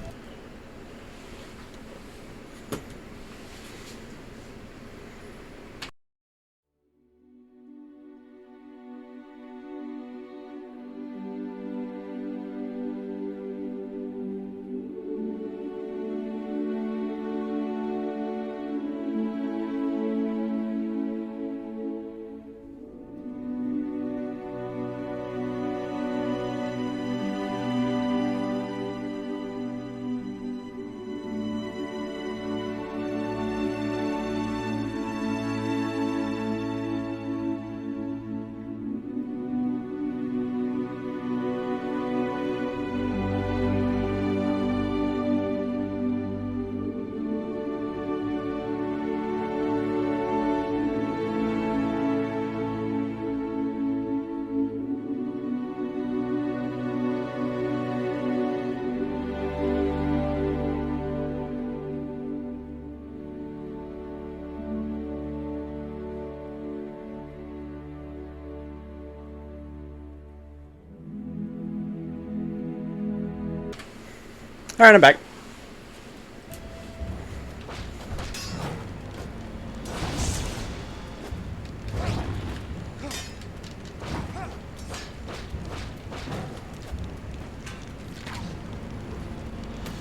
Alright, I'm back.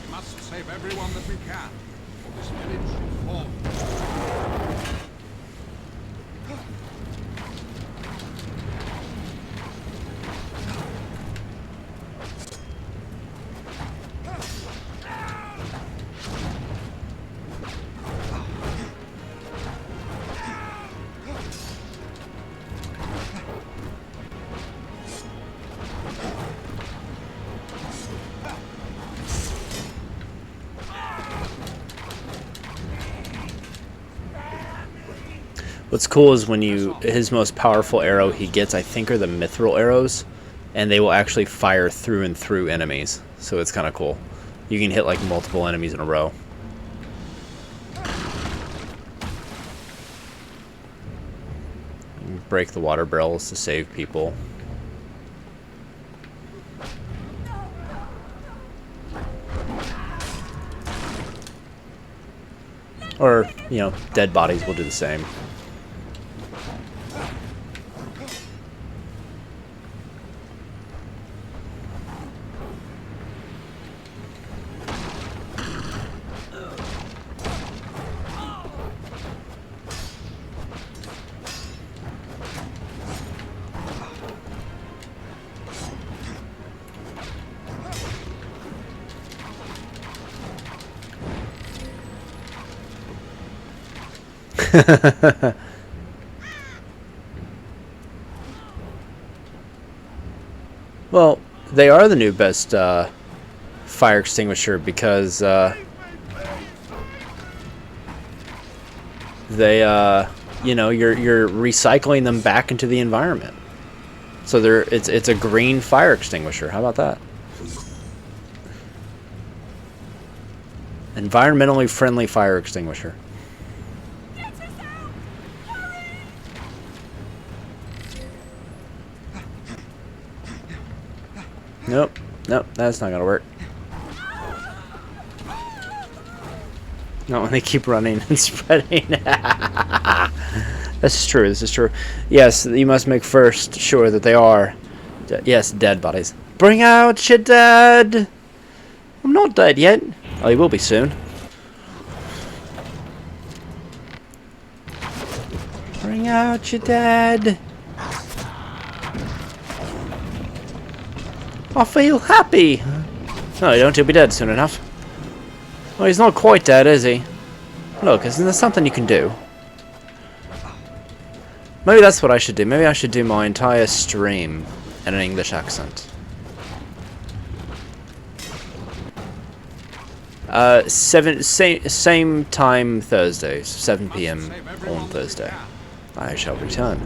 Must save everyone that we can, or this village will fall. What's cool is when his most powerful arrow he gets, I think, are the mithril arrows, and they will actually fire through and through enemies. So it's kind of cool. You can hit like multiple enemies in a row. Break the water barrels to save people. Or, you know, dead bodies will do the same. Well, they are the new best fire extinguisher because they, you know, you're recycling them back into the environment. So it's a green fire extinguisher. How about that? Environmentally friendly fire extinguisher. Nope, that's not gonna work. No, when they keep running and spreading. This is true, this is true. Yes, you must make first sure that they are, yes, dead bodies. Bring out your dead! I'm not dead yet. Oh, he will be soon. Bring out your dead! I feel happy! No, you don't, he'll be dead soon enough. Well, he's not quite dead, is he? Look, isn't there something you can do? Maybe that's what I should do. Maybe I should do my entire stream in an English accent. Same time Thursdays, 7 PM on Thursday. I shall return.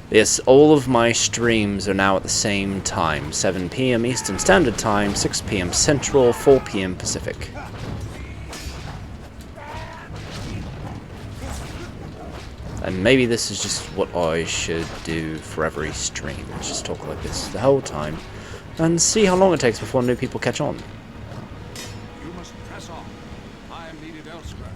Yes, all of my streams are now at the same time. 7 PM Eastern Standard Time, 6 PM Central, 4 PM Pacific. And maybe this is just what I should do for every stream. Just talk like this the whole time. And see how long it takes before new people catch on. You must press on. I am needed elsewhere.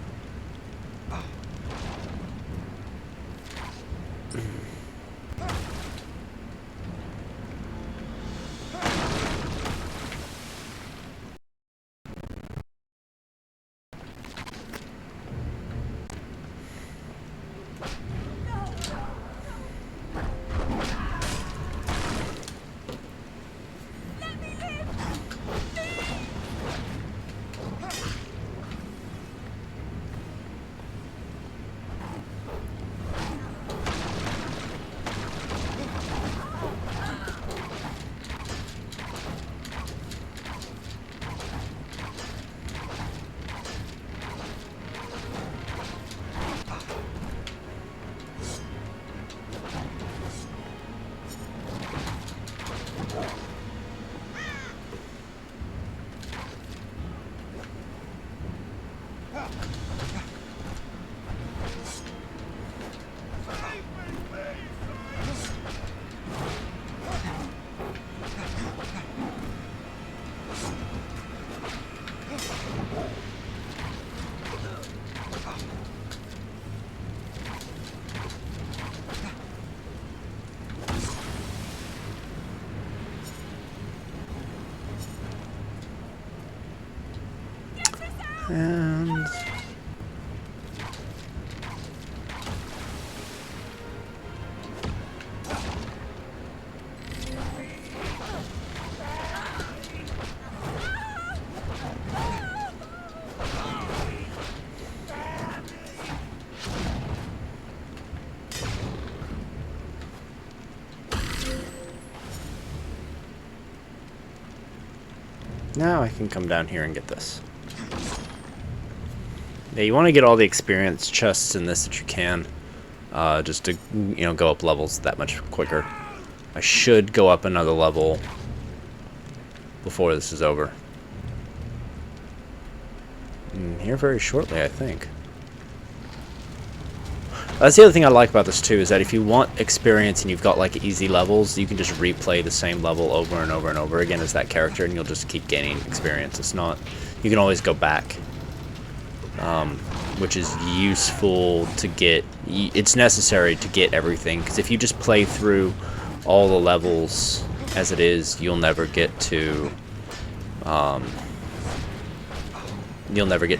And now I can come down here and get this. Yeah, you want to get all the experience chests in this that you can, just to, you know, go up levels that much quicker. I should go up another level before this is over. Here very shortly, I think. That's the other thing I like about this too, is that if you want experience and you've got like easy levels, you can just replay the same level over and over and over again as that character, and you'll just keep gaining experience. It's not, you can always go back, which is useful to get. It's necessary to get everything, because if you just play through all the levels as it is, you'll never get to the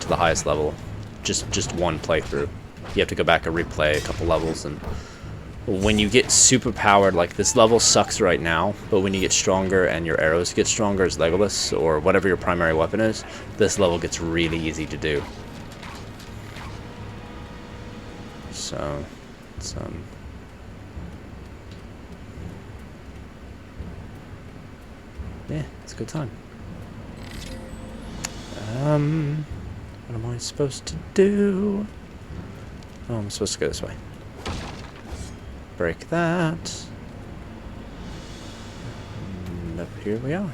highest level. Just one playthrough. You have to go back and replay a couple levels, and when you get super powered, like this level sucks right now, but when you get stronger and your arrows get stronger as Legolas, or whatever your primary weapon is, this level gets really easy to do. So, it's, yeah, it's a good time. What am I supposed to do? Oh, I'm supposed to go this way. Break that. And up here we are.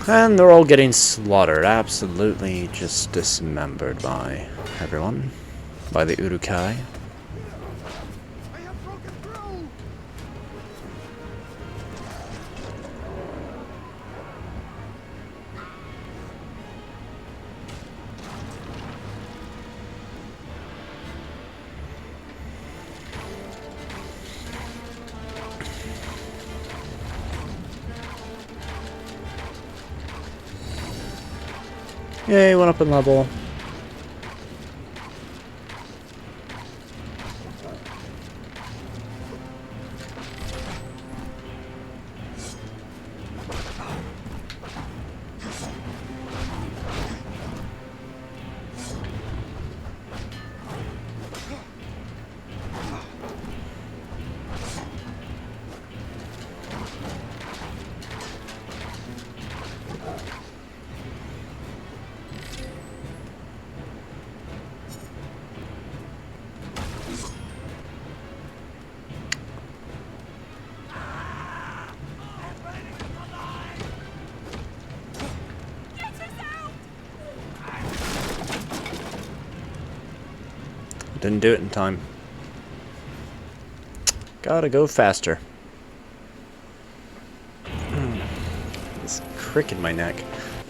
And they're all getting slaughtered. Absolutely just dismembered by everyone. By the Urukai. Yay, went up in level. Didn't do it in time. Gotta go faster. This crick in my neck.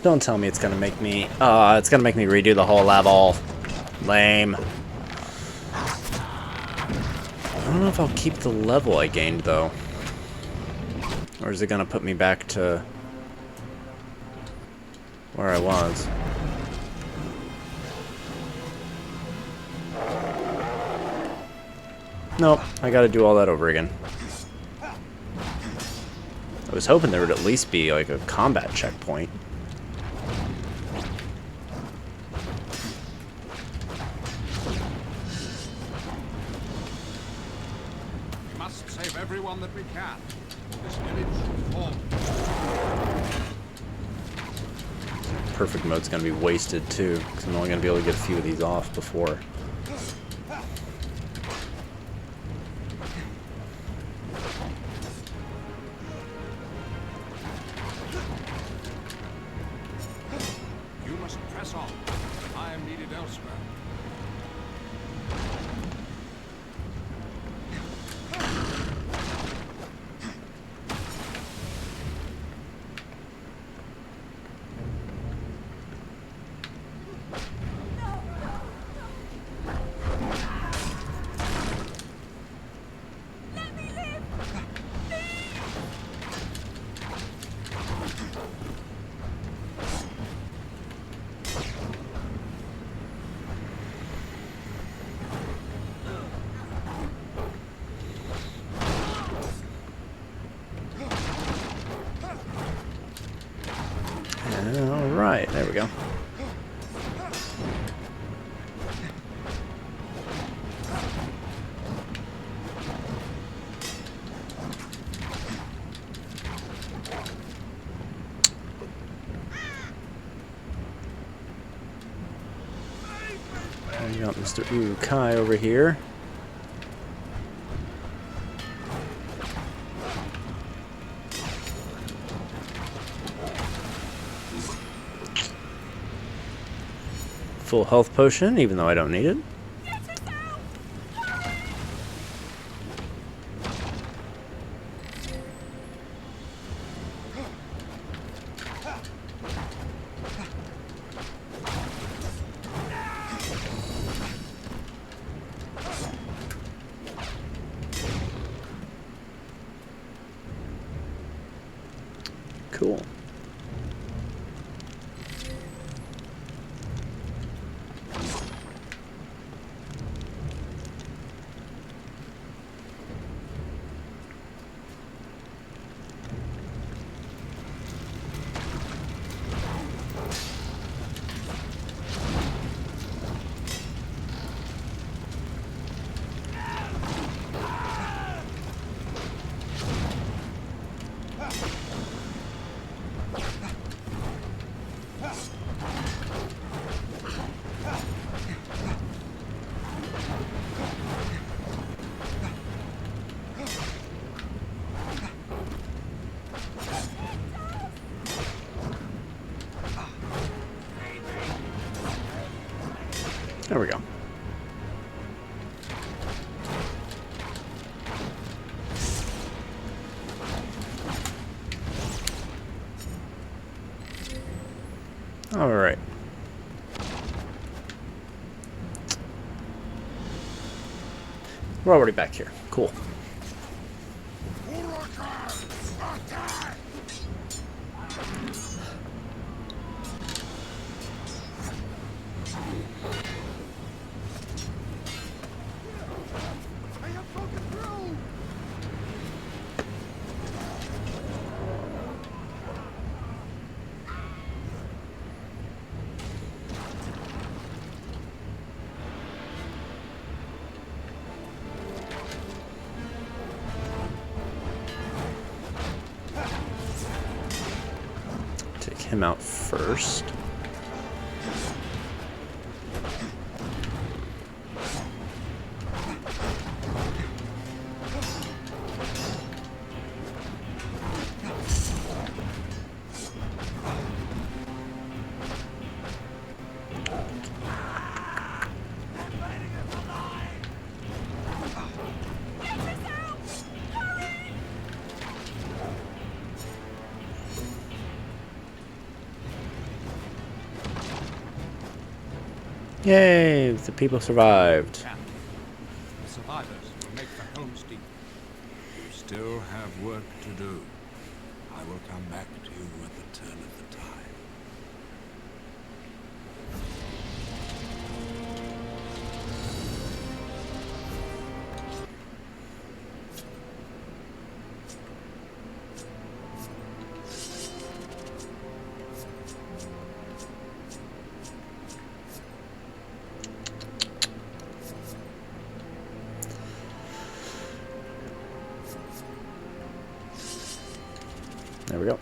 Don't tell me it's gonna make me redo the whole level. Lame. I don't know if I'll keep the level I gained though. Or is it gonna put me back to where I was? Nope, I gotta do all that over again. I was hoping there would at least be like a combat checkpoint. We must save everyone that we can. This village should fall. Perfect mode's gonna be wasted too, because I'm only gonna be able to get a few of these off before. Press on. I am needed elsewhere. Alright, there we go. We got Mr. Urukai over here. Full health potion, even though I don't need it. Cool. There we go. All right. We're already back here. Cool. Take him out first. Yay! The people survived. The survivors will make for Helm's Deep. You still have work to do. I will come back to you at the turn of the tide. There we go.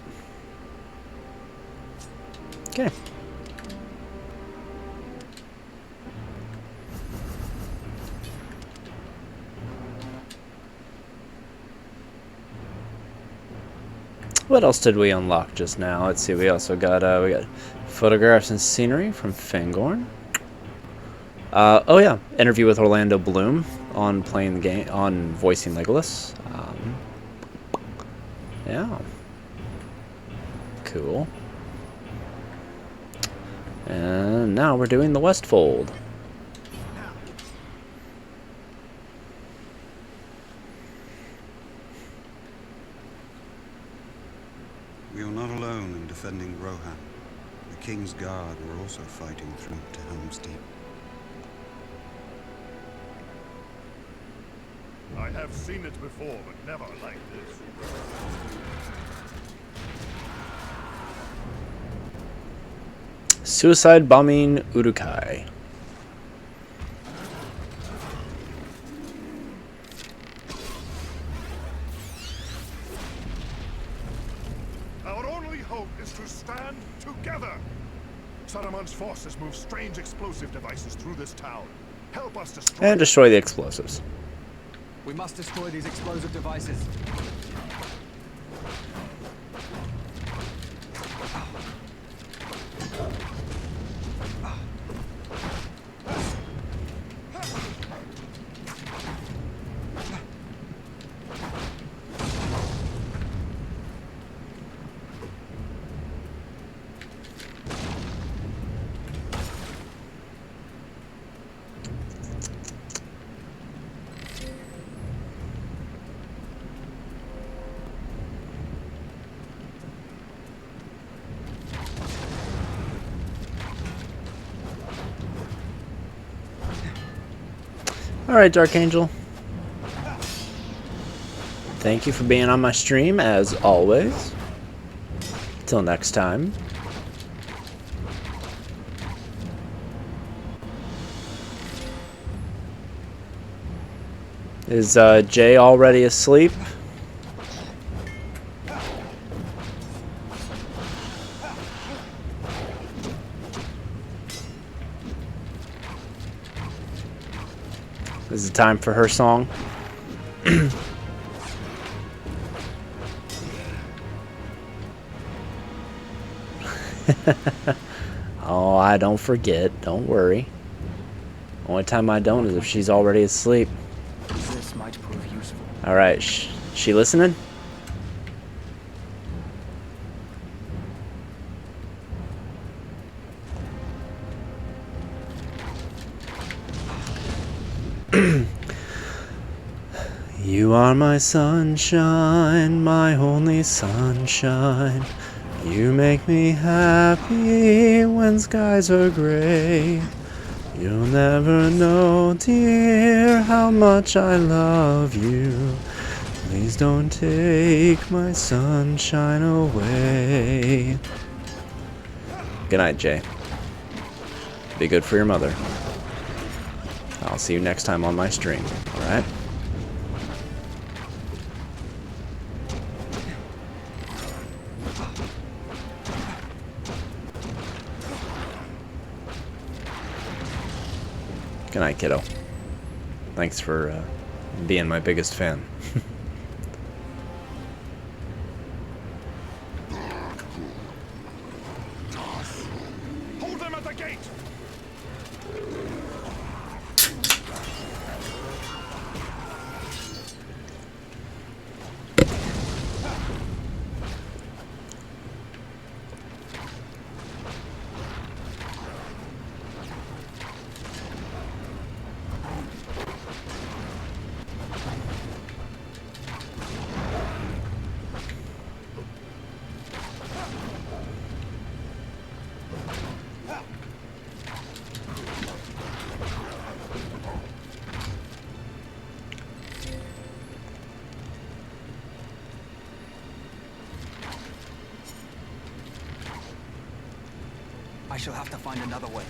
Okay. What else did we unlock just now? Let's see. We also got we got photographs and scenery from Fangorn. Oh yeah, interview with Orlando Bloom on playing the game, on voicing Legolas. Yeah. Cool. And now we're doing the Westfold. We are not alone in defending Rohan. The King's Guard were also fighting through to Helm's Deep. I have seen it before, but never like this. Suicide bombing Urukai. Our only hope is to stand together. Saruman's forces move strange explosive devices through this town. Help us destroy And destroy the explosives. We must destroy these explosive devices. Alright, Dark Angel. Thank you for being on my stream, as always. Till next time. Is Jay already asleep? Is it time for her song? Oh, I don't forget. Don't worry. Only time I don't is if she's already asleep. This might prove useful. Alright, she listening? You are my sunshine, my only sunshine. You make me happy when skies are gray. You'll never know, dear, how much I love you. Please don't take my sunshine away. Good night, Jay. Be good for your mother. I'll see you next time on my stream, alright? Good night, kiddo. Thanks for being my biggest fan. Hold them at the gate. I shall have to find another way.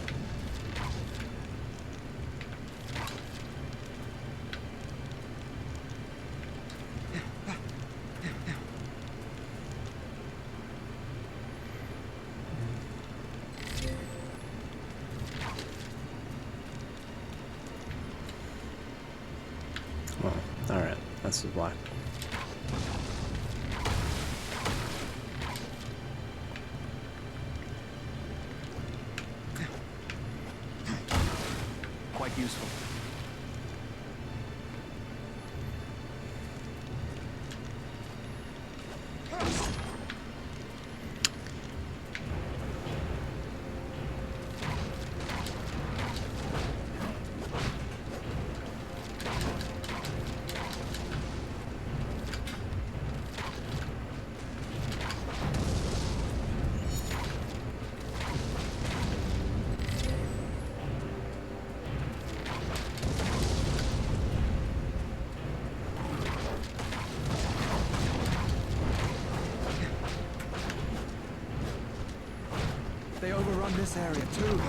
Oh, alright. That's why. Quite useful. They overrun this area too.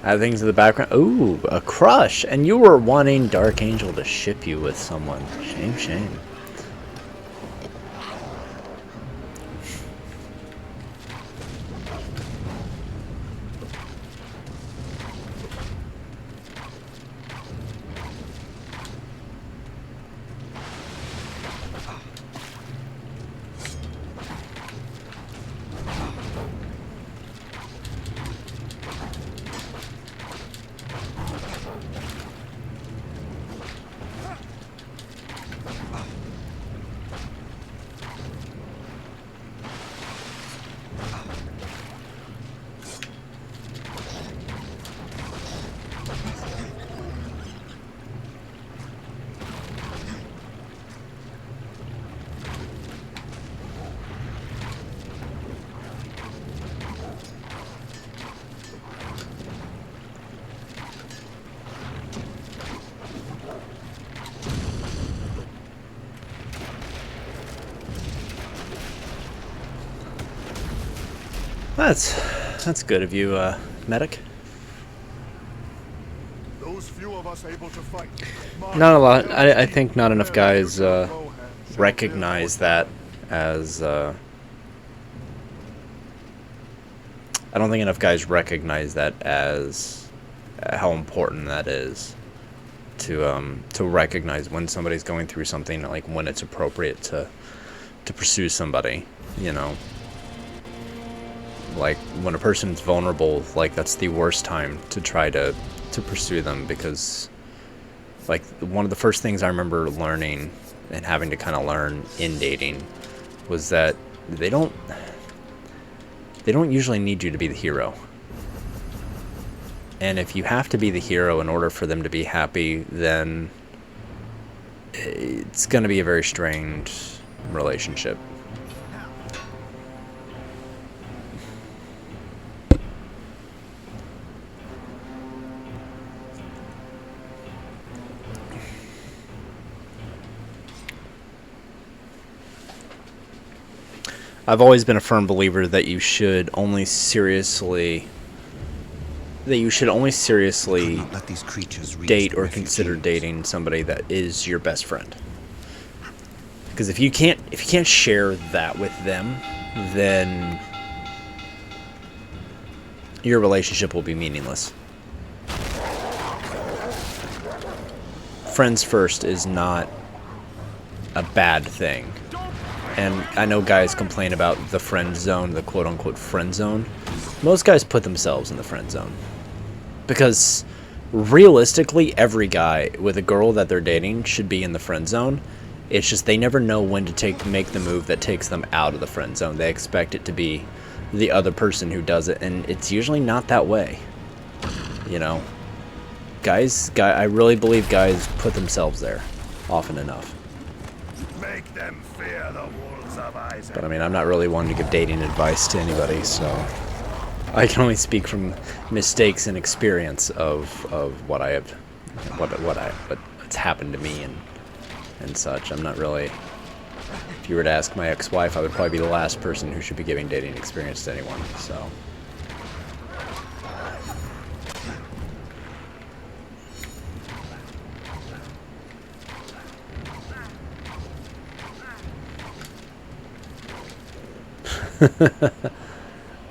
Add things in the background. Ooh, a crush. And you were wanting Dark Angel to ship you with someone. Shame, shame. That's good of you, medic. Those few of us able to fight. Not a lot. I think not enough guys recognize that as. I don't think enough guys recognize that as how important that is to recognize when somebody's going through something, like when it's appropriate to pursue somebody, you know. Like when a person's vulnerable, like that's the worst time to try to pursue them, because like one of the first things I remember learning and having to kind of learn in dating was that they don't usually need you to be the hero. And if you have to be the hero in order for them to be happy, then it's going to be a very strained relationship. I've always been a firm believer that you should only seriously Let these creatures reach date the or consider refugees. dating somebody that is your best friend. Because if you can't share that with them, then your relationship will be meaningless. Friends first is not a bad thing. And I know guys complain about the friend zone, the quote-unquote friend zone. Most guys put themselves in the friend zone. Because realistically, every guy with a girl that they're dating should be in the friend zone. It's just they never know when to make the move that takes them out of the friend zone. They expect it to be the other person who does it, and it's usually not that way. You know? I really believe guys put themselves there often enough. Make them fear the wolves of Isaac. But I mean, I'm not really one to give dating advice to anybody, so I can only speak from mistakes and experience of what I have, what's happened to me and such. I'm not really. If you were to ask my ex-wife, I would probably be the last person who should be giving dating experience to anyone. So.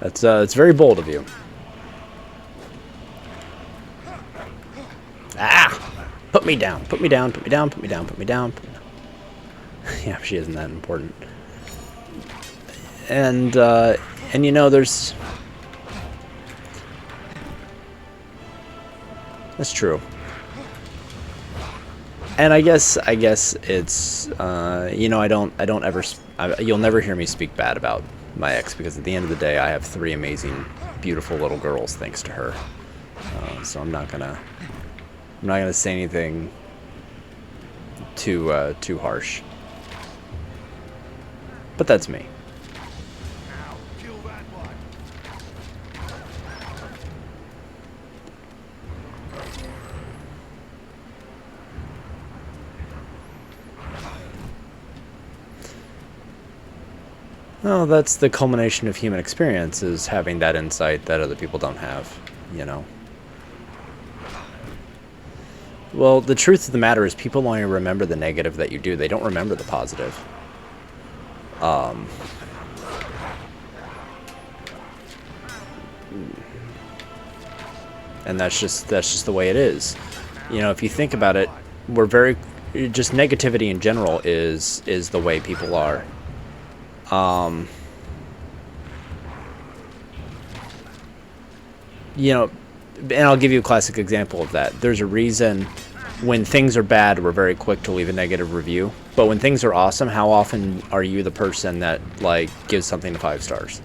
It's very bold of you. Ah! Put me down, put me down, put me down, put me down, put me down. Yeah, she isn't that important. And you know, that's true. And I guess it's you know, you'll never hear me speak bad about my ex, because at the end of the day I have 3 amazing, beautiful little girls thanks to her. So I'm not gonna say anything too harsh. But that's me. Now, kill that one. Well, that's the culmination of human experience, is having that insight that other people don't have, you know. Well, the truth of the matter is people only remember the negative that you do. They don't remember the positive. And that's just the way it is. You know, if you think about it, just negativity in general is the way people are. You know, and I'll give you a classic example of that. There's a reason when things are bad, we're very quick to leave a negative review. But when things are awesome, how often are you the person that, like, gives something 5 stars?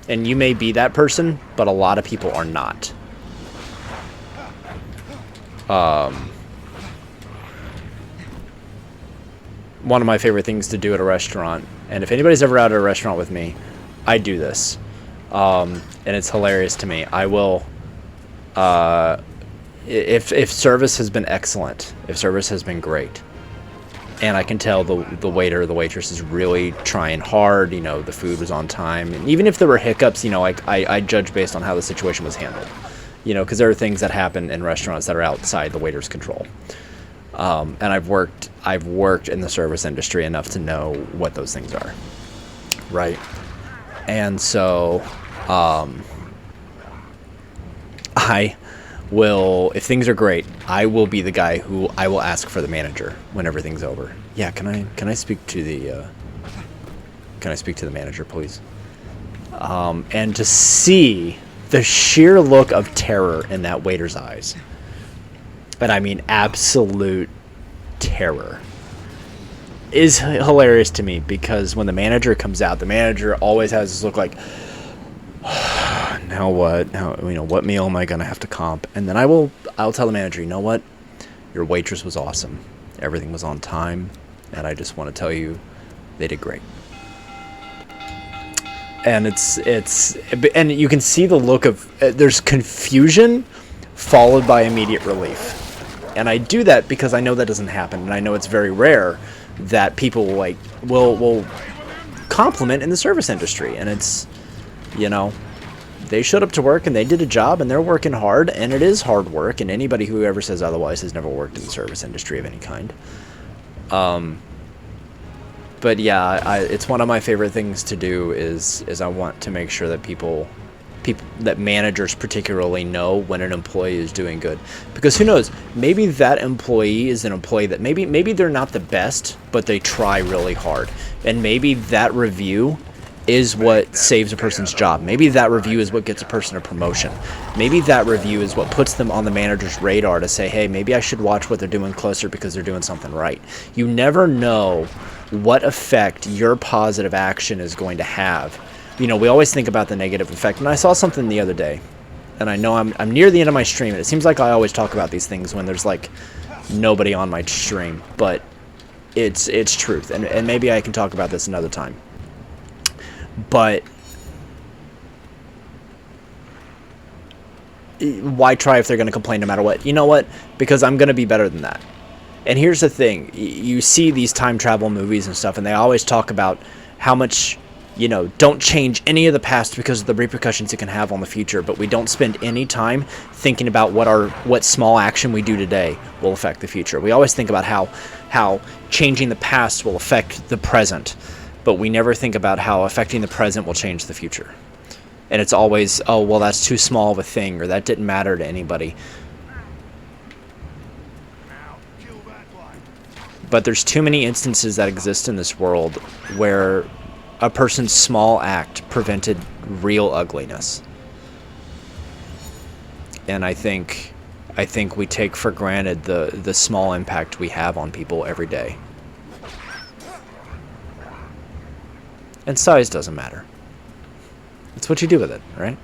And you may be that person, but a lot of people are not. One of my favorite things to do at a restaurant, and if anybody's ever out at a restaurant with me, I do this. And it's hilarious to me. I will, if service has been excellent, if service has been great, and I can tell the waiter or the waitress is really trying hard, you know, the food was on time, and even if there were hiccups, you know, I judge based on how the situation was handled, you know, because there are things that happen in restaurants that are outside the waiter's control. And I've worked in the service industry enough to know what those things are, right? And so, I will, if things are great, I will be the guy who I will ask for the manager when everything's over. Yeah, can I speak to the manager, please? And to see the sheer look of terror in that waiter's eyes, and I mean absolute terror, is hilarious to me, because when the manager comes out, the manager always has this look like, now what? Now, you know, what meal am I gonna have to comp? And then I'll tell the manager, you know what? Your waitress was awesome. Everything was on time, and I just want to tell you, they did great. And and you can see the look of there's confusion followed by immediate relief. And I do that because I know that doesn't happen, and I know it's very rare that people will compliment in the service industry. And it's, you know, they showed up to work and they did a job and they're working hard, and it is hard work, and anybody who ever says otherwise has never worked in the service industry of any kind. But yeah, it's one of my favorite things to do is I want to make sure that people that managers particularly know when an employee is doing good, because who knows, maybe that employee is an employee that maybe they're not the best, but they try really hard, and maybe that review is what saves a person's job. Maybe that review is what gets a person a promotion. Maybe that review is what puts them on the manager's radar to say, hey, maybe I should watch what they're doing closer because they're doing something right. You never know what effect your positive action is going to have. You know, we always think about the negative effect, and I saw something the other day, and I know I'm near the end of my stream, and it seems like I always talk about these things when there's like nobody on my stream, but it's truth, and maybe I can talk about this another time. But why try if they're going to complain no matter what? You know what? Because I'm going to be better than that. And here's the thing. You see these time travel movies and stuff, and they always talk about how much, you know, don't change any of the past because of the repercussions it can have on the future. But we don't spend any time thinking about what small action we do today will affect the future. We always think about how changing the past will affect the present, but we never think about how affecting the present will change the future. And it's always, oh, well, that's too small of a thing, or that didn't matter to anybody. But there's too many instances that exist in this world where a person's small act prevented real ugliness. And I think I think we take for granted the small impact we have on people every day. And size doesn't matter. It's what you do with it, right?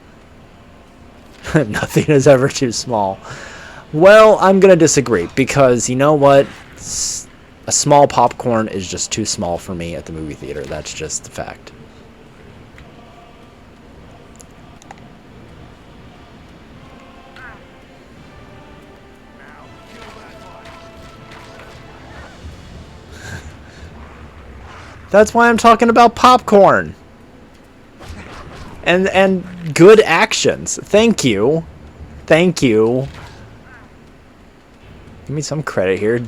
Nothing is ever too small. Well, I'm going to disagree, because you know what? A small popcorn is just too small for me at the movie theater. That's just the fact. That's why I'm talking about popcorn. And good actions. Thank you. Thank you. Give me some credit here.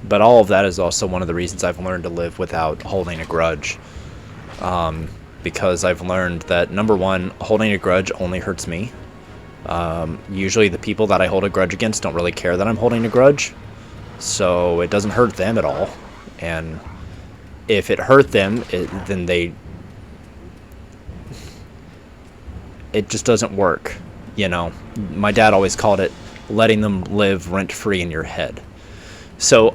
But all of that is also one of the reasons I've learned to live without holding a grudge. Because I've learned that, number one, holding a grudge only hurts me. Usually the people that I hold a grudge against don't really care that I'm holding a grudge. So it doesn't hurt them at all. And if it hurt them, then it just doesn't work. You know, my dad always called it letting them live rent-free in your head. So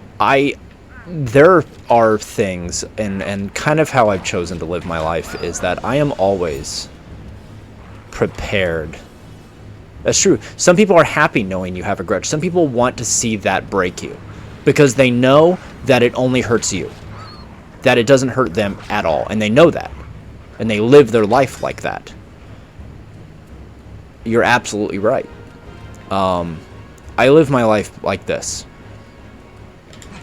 there are things, and kind of how I've chosen to live my life is that I am always prepared. That's true. Some people are happy knowing you have a grudge. Some people want to see that break you because they know that it only hurts you, that it doesn't hurt them at all, and they know that, and they live their life like that. You're absolutely right. I live my life like this.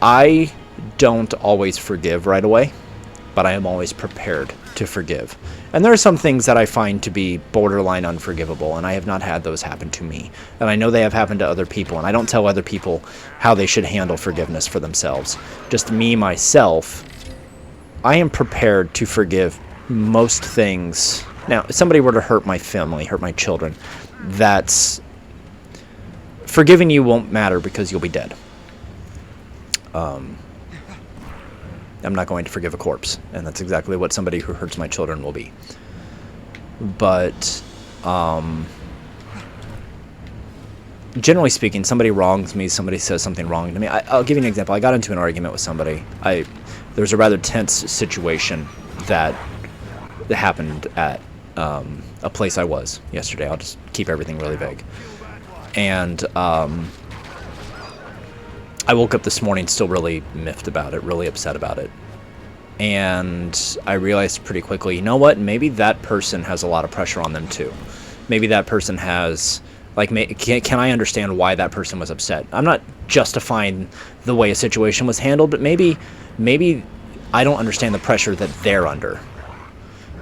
I don't always forgive right away, but I am always prepared to forgive. And there are some things that I find to be borderline unforgivable, and I have not had those happen to me. And I know they have happened to other people, and I don't tell other people how they should handle forgiveness for themselves. Just me, myself, I am prepared to forgive most things. Now, if somebody were to hurt my family, hurt my children, forgiving you won't matter because you'll be dead. I'm not going to forgive a corpse, and that's exactly what somebody who hurts my children will be. But generally speaking, somebody wrongs me, somebody says something wrong to me. I'll give you an example. I got into an argument with somebody. There was a rather tense situation that happened at a place I was yesterday. I'll just keep everything really vague. And I woke up this morning still really miffed about it, really upset about it. And I realized pretty quickly, you know what? Maybe that person has a lot of pressure on them too. Maybe that person has, can I understand why that person was upset? I'm not justifying the way a situation was handled, but maybe I don't understand the pressure that they're under.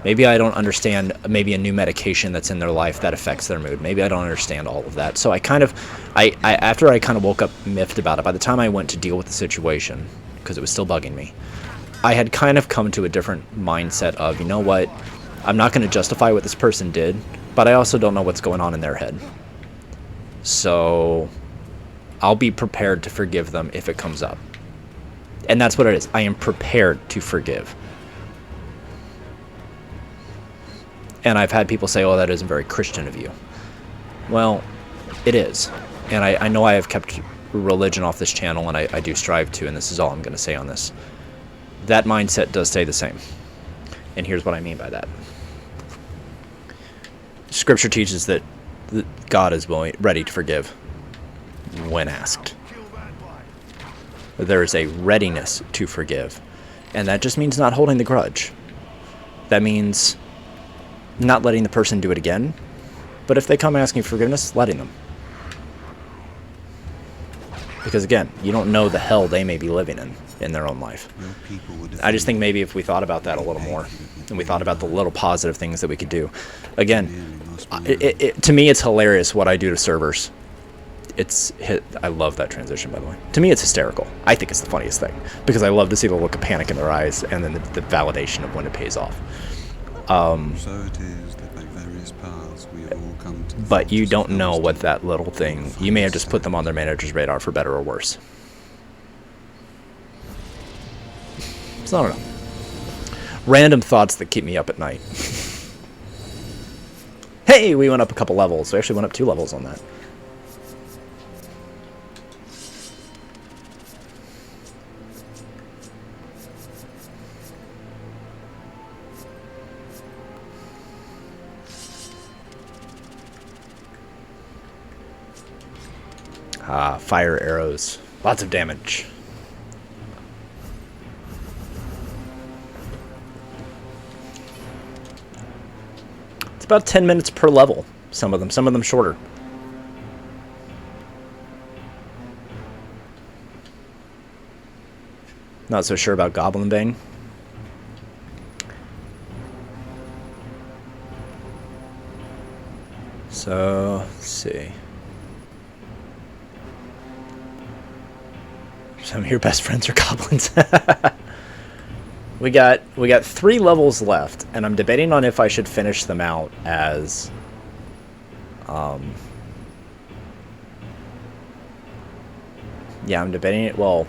Maybe I don't understand maybe a new medication that's in their life that affects their mood. Maybe I don't understand all of that. So after I kind of woke up miffed about it, by the time I went to deal with the situation, because it was still bugging me, I had kind of come to a different mindset of, you know what, I'm not going to justify what this person did, but I also don't know what's going on in their head. So I'll be prepared to forgive them if it comes up. And that's what it is. I am prepared to forgive. And I've had people say, oh, that isn't very Christian of you. Well, it is. And I know I have kept religion off this channel, and I do strive to, and this is all I'm going to say on this. That mindset does stay the same. And here's what I mean by that. Scripture teaches that God is ready to forgive when asked. There is a readiness to forgive. And that just means not holding the grudge. That means not letting the person do it again, but if they come asking forgiveness, letting them. Because again, you don't know the hell they may be living in their own life. I just think maybe if we thought about that a little more, and we thought about the little positive things that we could do. Again, to me it's hilarious what I do to servers. I love that transition, by the way. To me, it's hysterical. I think it's the funniest thing because I love to see the look of panic in their eyes and then the validation of when it pays off. So it is that by various paths we have all come to. But you don't know what that little thing. You may have just put them on their manager's radar for better or worse. So I don't know. Random thoughts that keep me up at night. Hey, we went up a couple levels. We actually went up 2 levels on that. Fire arrows. Lots of damage. It's about 10 minutes per level. Some of them shorter. Not so sure about Goblin Bane. So, let's see. Some of your best friends are goblins. We got 3 levels left, and I'm debating on if I should finish them out as yeah, I'm debating it. Well,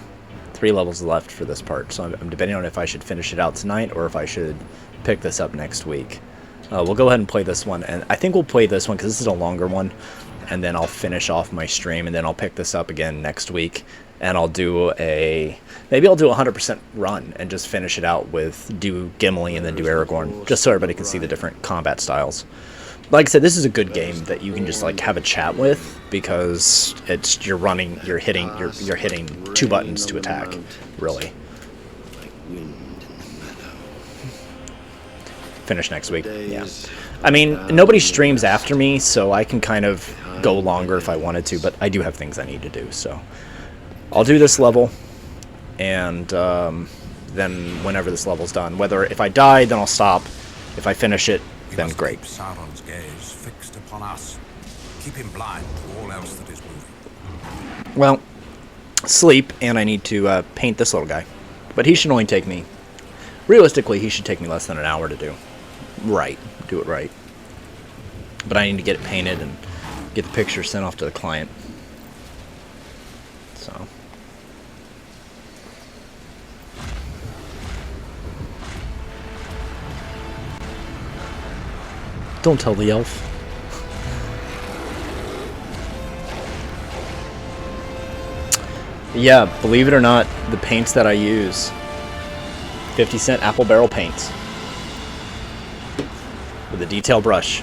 3 levels left for this part, so I'm debating on if I should finish it out tonight or if I should pick this up next week. We'll go ahead and play this one, and I think we'll play this one because this is a longer one, and then I'll finish off my stream, and then I'll pick this up again next week. And I'll do maybe I'll do a 100% run and just finish it out with do Gimli and then do Aragorn, just so everybody can see the different combat styles. Like I said, this is a good game that you can just like have a chat with because you're hitting 2 buttons to attack, really. Finish next week, yeah. I mean, nobody streams after me, so I can kind of go longer if I wanted to, but I do have things I need to do, so. I'll do this level, and then whenever this level's done, if I die, then I'll stop. If I finish it, then great. Keep Sauron's gaze fixed upon us. Keep him blind to all else that is moving. Well, sleep, and I need to paint this little guy. But he should only take me, realistically, he should take me less than an hour to do. Do it right. But I need to get it painted and get the picture sent off to the client. So. Don't tell the elf. Yeah, believe it or not, the paints that I use, 50-cent apple barrel paints with a detail brush.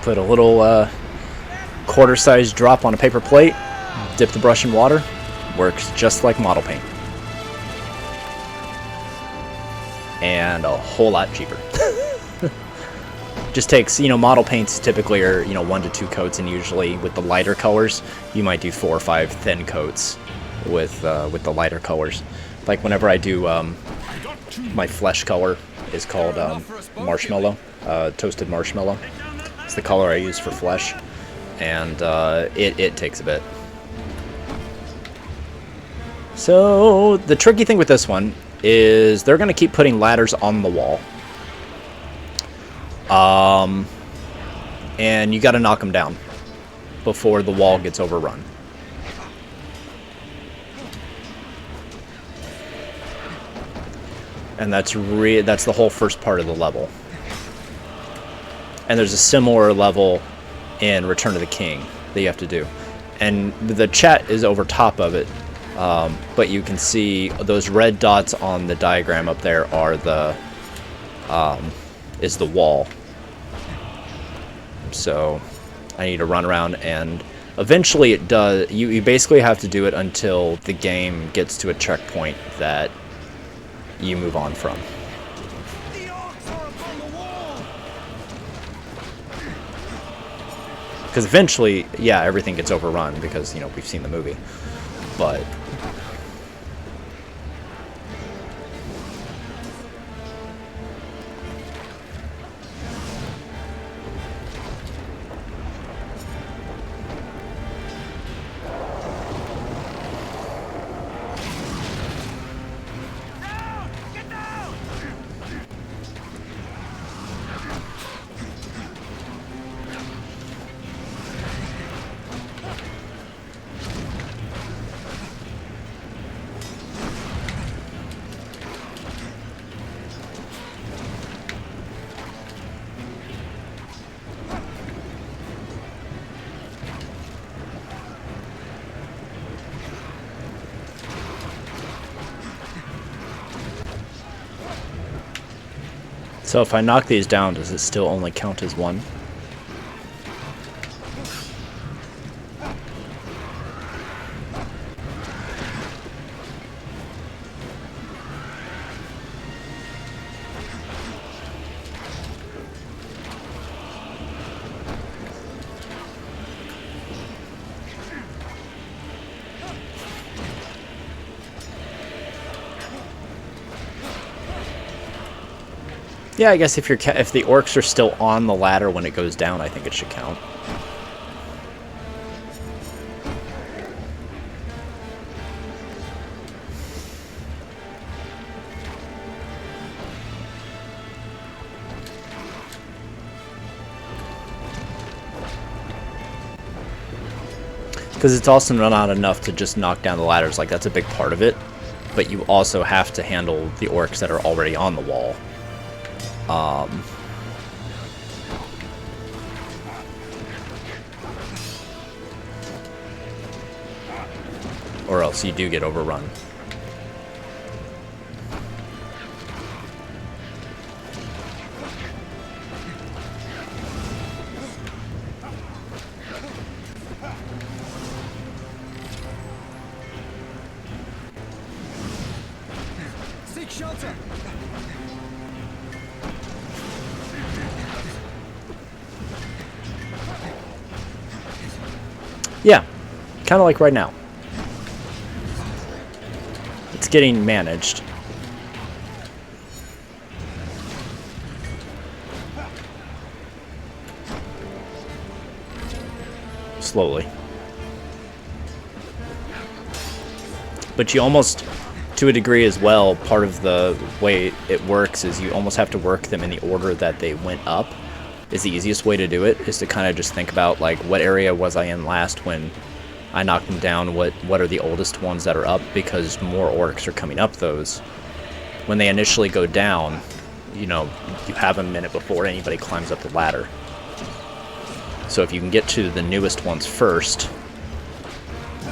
Put a little quarter-sized drop on a paper plate, dip the brush in water, works just like model paint. And a whole lot cheaper. Just takes, model paints typically are, 1 to 2 coats, and usually with the lighter colors, you might do 4 or 5 thin coats with the lighter colors. Like whenever I do, my flesh color is called marshmallow, toasted marshmallow. It's the color I use for flesh, and it takes a bit. So the tricky thing with this one is they're going to keep putting ladders on the wall. And you got to knock them down before the wall gets overrun. And that's the whole first part of the level. And there's a similar level in Return of the King that you have to do. And the chat is over top of it. But you can see those red dots on the diagram up there are is the wall. So I need to run around, and eventually it does. You basically have to do it until the game gets to a checkpoint that you move on from. Because eventually, yeah, everything gets overrun because, we've seen the movie. But So if I knock these down, does it still only count as one? Yeah, I guess if the orcs are still on the ladder when it goes down, I think it should count. Because it's also not enough to just knock down the ladders, like that's a big part of it. But you also have to handle the orcs that are already on the wall. Or else you do get overrun. Seek shelter. Yeah, kind of like right now. It's getting managed. Slowly. But you almost, to a degree as well, part of the way it works is you almost have to work them in the order that they went up. Is the easiest way to do it, is to kind of just think about, like, what area was I in last when I knocked them down, what are the oldest ones that are up, because more orcs are coming up those. When they initially go down, you know, you have a minute before anybody climbs up the ladder. So if you can get to the newest ones first,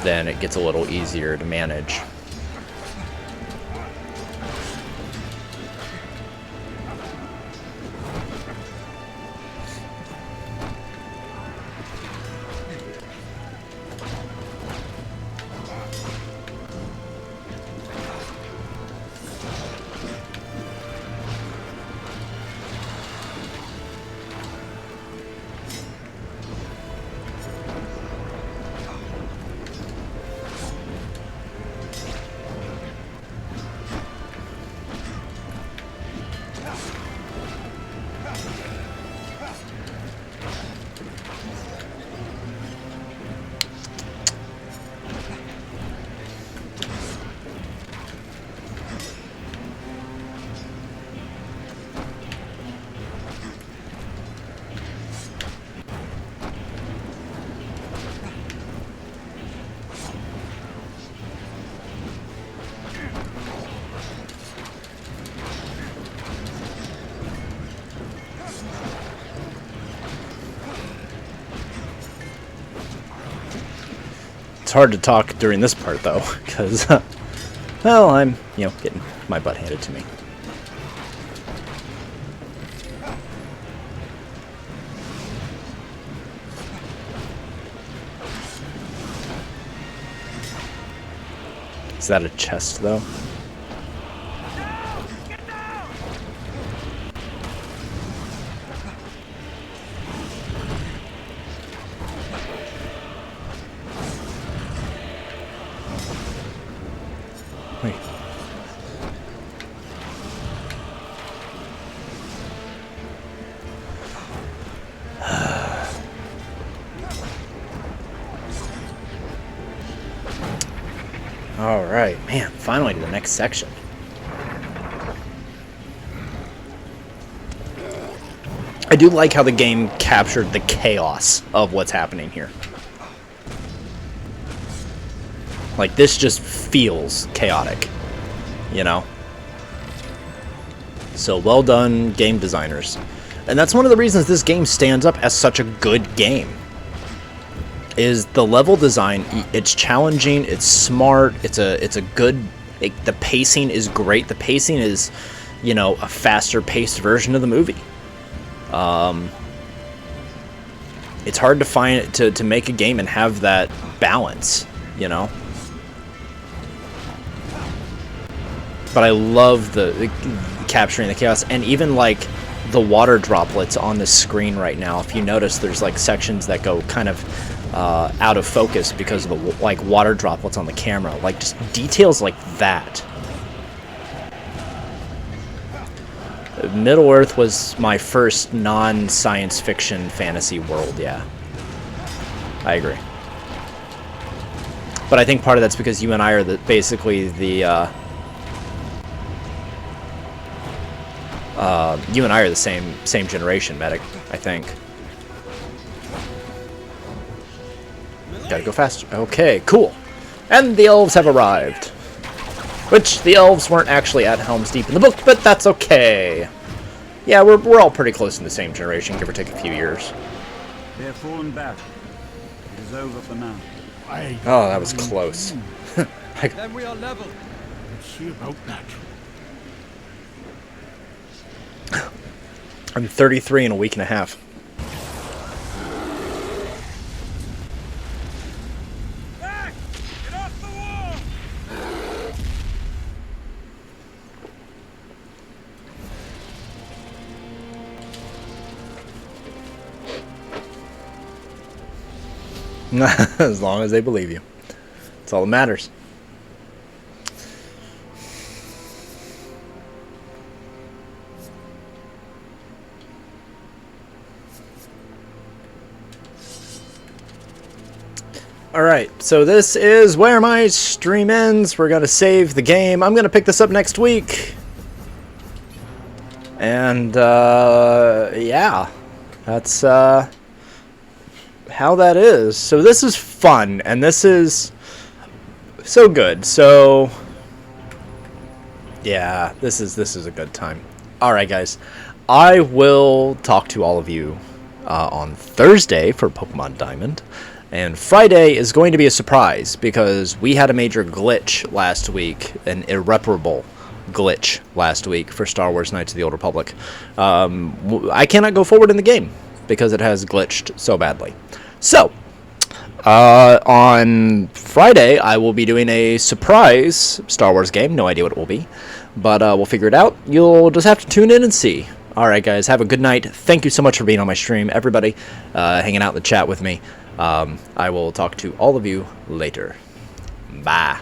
then it gets a little easier to manage. It's hard to talk during this part, though, because, well, I'm, you know, getting my butt handed to me. Is that a chest, though? Wait. All right, man, finally to the next section. I do like how the game captured the chaos of what's happening here. Like, this just feels chaotic, you know? So, well done, game designers. And that's one of the reasons this game stands up as such a good game. Is the level design. It's challenging, it's smart, it's a good, the pacing is great. The pacing is you know, a faster paced version of the movie. It's hard to find to make a game and have that balance, you know. But I love the capturing the chaos, and even like the water droplets on the screen right now. If you notice, there's like sections that go kind of out of focus because of the like water droplets on the camera. Like just details like that. Middle Earth was my first non-science fiction fantasy world, yeah. I agree. But I think part of that's because you and I are basically the you and I are the same generation, Medic, I think. Gotta go faster. Okay, cool. And the elves have arrived. Which, the elves weren't actually at Helm's Deep in the book, but that's okay. Yeah, we're all pretty close in the same generation, give or take a few years. They have fallen back. It is over for now. Oh, that was close. Then we are level. Let's see about that. I'm 33 in a week and a half. Back! Get off the wall! As long as they believe you. That's all that matters. Alright, so this is where my stream ends. We're going to save the game. I'm going to pick this up next week. And, yeah. That's, how that is. So this is fun, and this is so good. So, yeah, this is a good time. Alright, guys. I will talk to all of you on Thursday for Pokemon Diamond. And Friday is going to be a surprise because we had a major glitch last week, an irreparable glitch last week for Star Wars Knights of the Old Republic. I cannot go forward in the game because it has glitched so badly. So, on Friday, I will be doing a surprise Star Wars game. No idea what it will be, but we'll figure it out. You'll just have to tune in and see. Alright, guys, have a good night. Thank you so much for being on my stream, everybody, hanging out in the chat with me. I will talk to all of you later. Bye.